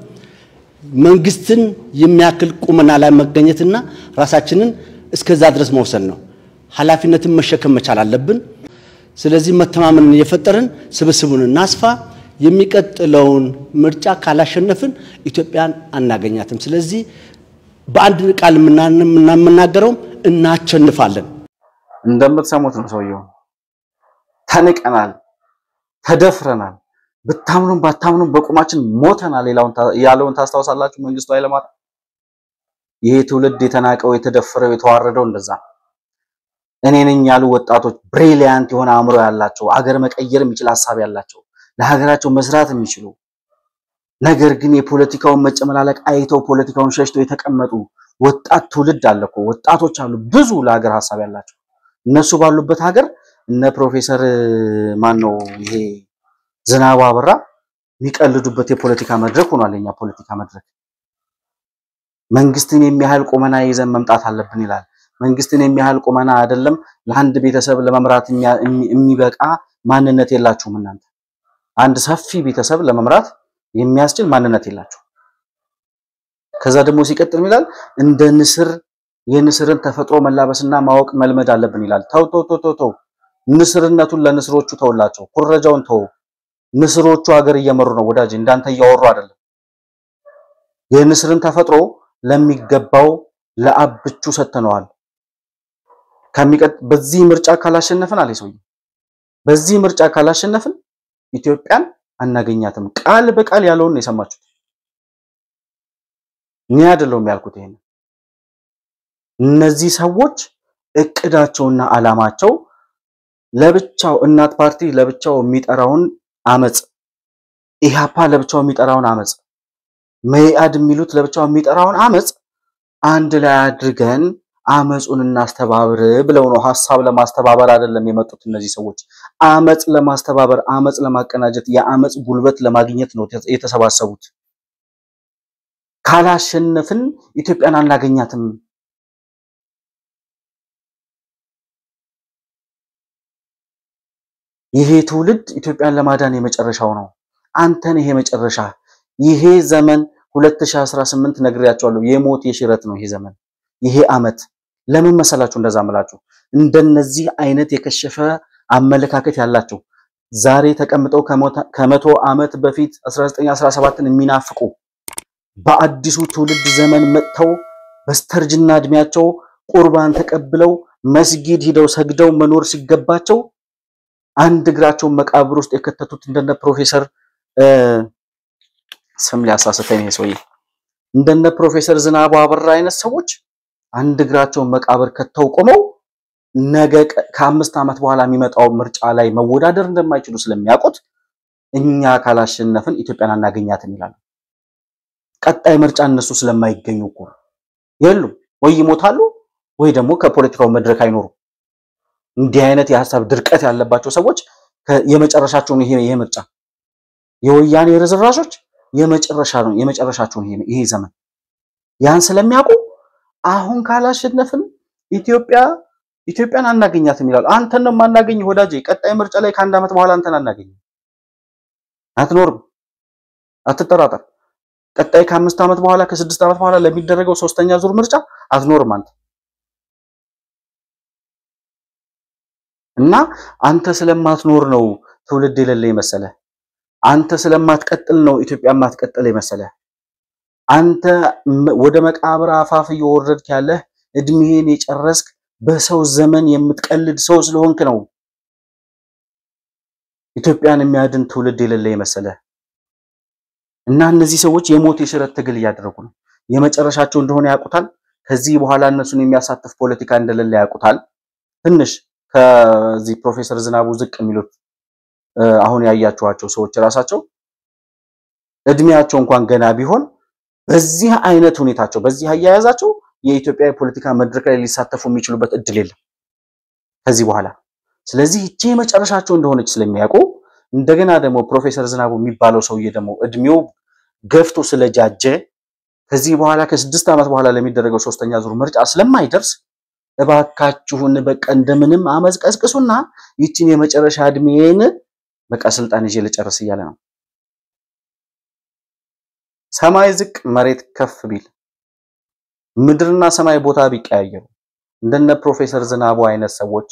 መንግስትን የሚያክል ቁመና ላይ መገኘትና ራሳችንን እስከዛ ድረስ መውሰድ ነው። ኃላፊነትን መሸከም መቻል አለብን። ስለዚህ መተማመንን የፈጠርን ስብስቡን እናስፋ። የሚቀጥለውን ምርጫ ካላሸነፍን ኢትዮጵያን አናገኛትም። ስለዚህ በአንድ ቃል የምናገረው እናቸንፋለን። እንደምትሰሙት ነው ሰውየው። ተንቀናል፣ ተደፍረናል፣ ብታምኑም ባታምኑም በቁማችን ሞተናል ያለውን ታስታውሳላችሁ? መንግስቱ ኃይለማርያም። ይሄ ትውልድ የተናቀው የተደፈረው የተዋረደው እንደዛ እኔ ነኝ ያሉ ወጣቶች ብሪሊያንት የሆነ አእምሮ ያላቸው አገር መቀየር የሚችል ሐሳብ ያላቸው ለሀገራቸው መስራት የሚችሉ ነገር ግን የፖለቲካውን መጨመላለቅ አይተው ፖለቲካውን ሸሽተው የተቀመጡ ወጣት ትውልድ አለኮ። ወጣቶች አሉ ብዙ ለሀገር ሐሳብ ያላቸው። እነሱ ባሉበት ሀገር እነ ፕሮፌሰር ማን ነው ይሄ ዝናቡ አበራ የሚቀልዱበት የፖለቲካ መድረክ ሆኗል። የኛ ፖለቲካ መድረክ መንግስትን የሚያህል ቁመና ይዘን መምጣት አለብን ይላል። መንግስትን የሚያህል ቁመና አይደለም ለአንድ ቤተሰብ ለመምራት የሚበቃ ማንነት የላችሁም እናንተ። አንድ ሰፊ ቤተሰብ ለመምራት የሚያስችል ማንነት የላችሁ። ከዛ ደግሞ ሲቀጥል ይላል እንደ ንስር የንስርን ተፈጥሮ መላበስና ማወቅ መልመድ አለብን ይላል። ተው ንስርነቱን ለንስሮቹ ተውላቸው፣ ኩረጃውን ተው። ንስሮቹ ሀገር እየመሩ ነው ወዳጅ፣ እንዳንተ እያወሩ አይደለም። የንስርን ተፈጥሮ ለሚገባው ለአብቹ ሰተነዋል። በዚህ ምርጫ ካላሸነፍን አለ ሰውዬ፣ በዚህ ምርጫ ካላሸነፍን ኢትዮጵያን አናገኛትም። ቃል በቃል ያለውን ነው የሰማችሁት። እኔ አይደለሁም ያልኩት ይሄን። እነዚህ ሰዎች እቅዳቸውና አላማቸው ለብቻው እናት ፓርቲ ለብቻው የሚጠራውን አመጽ፣ ኢሃፓ ለብቻው የሚጠራውን አመጽ፣ መኢአድ የሚሉት ለብቻው የሚጠራውን አመጽ አንድ ላይ አድርገን አመጹን እናስተባብር ብለው ነው። ሐሳብ ለማስተባበር አይደለም የመጡት እነዚህ ሰዎች። አመጽ ለማስተባበር አመጽ ለማቀናጀት የአመጽ ጉልበት ለማግኘት ነው የተሰባሰቡት። ካላሸነፍን ኢትዮጵያን አናገኛትም። ይሄ ትውልድ ኢትዮጵያን ለማዳን የመጨረሻው ነው። አንተን ይሄ መጨረሻ ይሄ ዘመን 2018 ነግሬያቸዋለሁ። የሞት የሽረት ነው ይሄ ዘመን ይሄ አመት። ለምን መሰላችሁ እንደዛ መላችሁ? እንደነዚህ አይነት የከሸፈ አመለካከት ያላቸው ዛሬ ተቀምጠው ከመቶ ዓመት በፊት 1917ን የሚናፍቁ በአዲሱ ትውልድ ዘመን መጥተው በስተርጅና እድሜያቸው ቁርባን ተቀብለው መስጊድ ሄደው ሰግደው መኖር ሲገባቸው አንድ እግራቸውን መቃብር ውስጥ የከተቱት እንደነ ፕሮፌሰር ስም ሊያሳስተኝ ይሄ ሰውዬ እንደነ ፕሮፌሰር ዝናቡ አበራ አይነት ሰዎች አንድ እግራቸውን መቃብር ከተው ቆመው ነገ ከ5 ዓመት በኋላ የሚመጣው ምርጫ ላይ መወዳደር እንደማይችሉ ስለሚያውቁት እኛ ካላሸነፍን ኢትዮጵያን አናገኛትም ይላሉ። ቀጣይ ምርጫ እነሱ ስለማይገኙ እኮ የሉም ወይ ይሞታሉ ወይ ደግሞ ከፖለቲካው መድረክ አይኖሩም። እንዲህ አይነት የሐሳብ ድርቀት ያለባቸው ሰዎች የመጨረሻቸውን ይሄ ምርጫ የወያኔ ርዝራዦች የመጨረሻቸውን ይሄ ዘመን ያን ስለሚያውቁ አሁን ካላሸነፍን ኢትዮጵያን አናገኛትም ይላሉ። አንተን ነው ማናገኝ ወዳጄ። ቀጣይ ምርጫ ላይ ከአንድ ዓመት በኋላ አንተን አናገኝ አትኖርም፣ አትጠራጠር። ቀጣይ ከ5 ዓመት በኋላ ከ6 ዓመት በኋላ ለሚደረገው ሶስተኛ ዙር ምርጫ አትኖርም አንተ። እና አንተ ስለማትኖር ነው ትውልድ የሌለ መሰለ። አንተ ስለማትቀጥል ነው ኢትዮጵያ ማትቀጥል መሰለ። አንተ ወደ መቃብር አፋፍ እየወረድክ ያለ እድሜህን የጨረስክ በሰው ዘመን የምትቀልድ ሰው ስለሆንክ ነው ኢትዮጵያን የሚያድን ትውልድ የሌለ መሰለ። እና እነዚህ ሰዎች የሞት የሽረት ትግል ያደረጉ ነው። የመጨረሻቸው እንደሆነ ያውቁታል። ከዚህ በኋላ እነሱን የሚያሳትፍ ፖለቲካ እንደሌለ ያውቁታል። ትንሽ ከዚህ ፕሮፌሰር ዝናቡ ዝቅ የሚሉት አሁን ያያችኋቸው ሰዎች ራሳቸው እድሜያቸው እንኳን ገና ቢሆን በዚህ አይነት ሁኔታቸው በዚህ አያያዛቸው የኢትዮጵያ ፖለቲካ መድረክ ላይ ሊሳተፉ የሚችሉበት እድል የለም ከዚህ በኋላ። ስለዚህ እቺ መጨረሻቸው እንደሆነች ስለሚያውቁ እንደገና ደግሞ ፕሮፌሰር ዝናቡ የሚባለው ሰውዬ ደግሞ እድሜው ገፍቶ ስለጃጀ ከዚህ በኋላ ከ6 ዓመት በኋላ ለሚደረገው ሶስተኛ ዙር ምርጫ ስለማይደርስ እባካችሁን በቃ እንደምንም አመጽ ቀስቅሱና ይቺን የመጨረሻ እድሜን በቃ ስልጣን ይዤ ልጨርስ እያለ ነው። ሰማይ ዝቅ መሬት ከፍ ቢል ምድርና ሰማይ ቦታ ቢቀያየሩ እንደነ ፕሮፌሰር ዝናቡ አይነት ሰዎች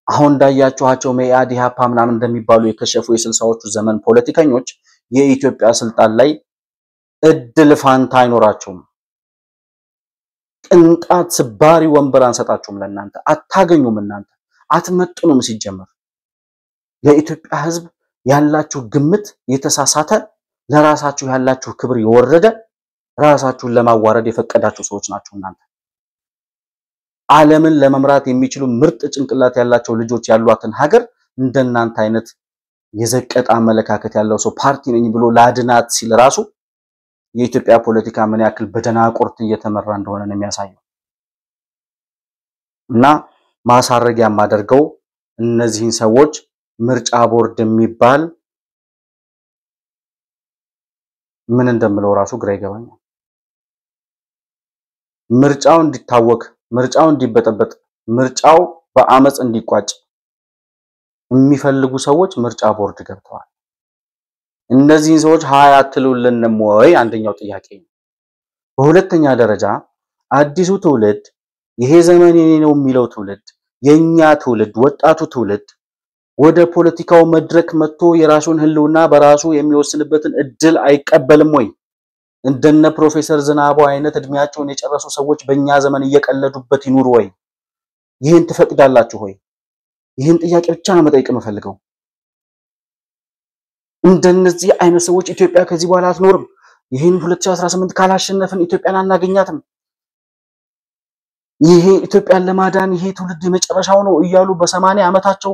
አሁን እንዳያችኋቸው መኢአድ ኢህአፓ ምናምን እንደሚባሉ የከሸፉ የ60ዎቹ ዘመን ፖለቲከኞች የኢትዮጵያ ስልጣን ላይ እድል ፋንታ አይኖራቸውም። ቅንጣት ስባሪ ወንበር አንሰጣችሁም። ለእናንተ አታገኙም። እናንተ አትመጥኑም። ሲጀመር ለኢትዮጵያ ሕዝብ ያላችሁ ግምት የተሳሳተ፣ ለራሳችሁ ያላችሁ ክብር የወረደ፣ ራሳችሁን ለማዋረድ የፈቀዳችሁ ሰዎች ናችሁ እናንተ። ዓለምን ለመምራት የሚችሉ ምርጥ ጭንቅላት ያላቸው ልጆች ያሏትን ሀገር እንደናንተ አይነት የዘቀጠ አመለካከት ያለው ሰው ፓርቲ ነኝ ብሎ ላድናት ሲል ራሱ የኢትዮጵያ ፖለቲካ ምን ያክል በደናቁርት እየተመራ እንደሆነ ነው የሚያሳየው። እና ማሳረጊያ ማደርገው እነዚህን ሰዎች ምርጫ ቦርድ የሚባል ምን እንደምለው ራሱ ግራ ይገባኛል። ምርጫው እንዲታወክ፣ ምርጫው እንዲበጠበጥ፣ ምርጫው በአመጽ እንዲቋጭ የሚፈልጉ ሰዎች ምርጫ ቦርድ ገብተዋል። እነዚህ ሰዎች ሃያ አትሉልንም ወይ? አንደኛው ጥያቄ ነው። በሁለተኛ ደረጃ አዲሱ ትውልድ ይሄ ዘመን የኔ ነው የሚለው ትውልድ፣ የኛ ትውልድ፣ ወጣቱ ትውልድ ወደ ፖለቲካው መድረክ መጥቶ የራሱን ህልውና በራሱ የሚወስንበትን እድል አይቀበልም ወይ? እንደነ ፕሮፌሰር ዝናቡ አይነት እድሜያቸውን የጨረሱ ሰዎች በእኛ ዘመን እየቀለዱበት ይኑሩ ወይ? ይህን ትፈቅዳላችሁ ወይ? ይህን ጥያቄ ብቻ ነው መጠየቅ የምፈልገው። እንደነዚህ አይነት ሰዎች ኢትዮጵያ ከዚህ በኋላ አትኖርም። ይህን 2018 ካላሸነፍን ኢትዮጵያን አናገኛትም። ይሄ ኢትዮጵያን ለማዳን ይሄ ትውልድ የመጨረሻው ነው እያሉ በ80 ዓመታቸው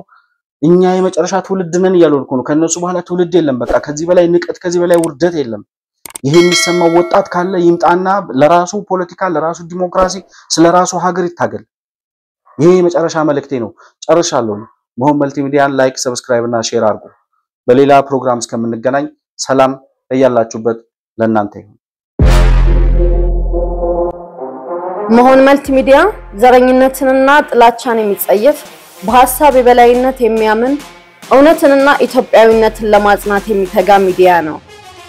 እኛ የመጨረሻ ትውልድ ነን እያሉ ነው። ከነሱ በኋላ ትውልድ የለም። በቃ ከዚህ በላይ ንቀት፣ ከዚህ በላይ ውርደት የለም። ይሄ የሚሰማው ወጣት ካለ ይምጣና ለራሱ ፖለቲካ፣ ለራሱ ዲሞክራሲ፣ ስለራሱ ሀገር ይታገል። ይሄ የመጨረሻ መልእክቴ ነው። ጨርሻለሁ። መሆን መልቲሚዲያን ላይክ፣ ሰብስክራይብ እና ሼር አድርጉ። በሌላ ፕሮግራም እስከምንገናኝ ሰላም በያላችሁበት ለእናንተ ይሁን። መሆን መልቲሚዲያ ዘረኝነትንና ጥላቻን የሚጸየፍ በሐሳብ የበላይነት የሚያምን እውነትንና ኢትዮጵያዊነትን ለማጽናት የሚተጋ ሚዲያ ነው።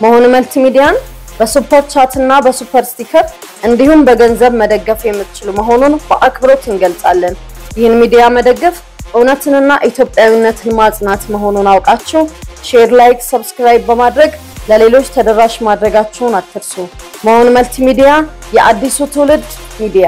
መሆን መልቲሚዲያን በሱፐር ቻት እና በሱፐር ስቲከር እንዲሁም በገንዘብ መደገፍ የምትችሉ መሆኑን በአክብሮት እንገልጻለን። ይህን ሚዲያ መደገፍ እውነትንና ኢትዮጵያዊነትን ማጽናት መሆኑን አውቃችሁ ሼር፣ ላይክ፣ ሰብስክራይብ በማድረግ ለሌሎች ተደራሽ ማድረጋችሁን አትርሱ። መሆን መልቲሚዲያ የአዲሱ ትውልድ ሚዲያ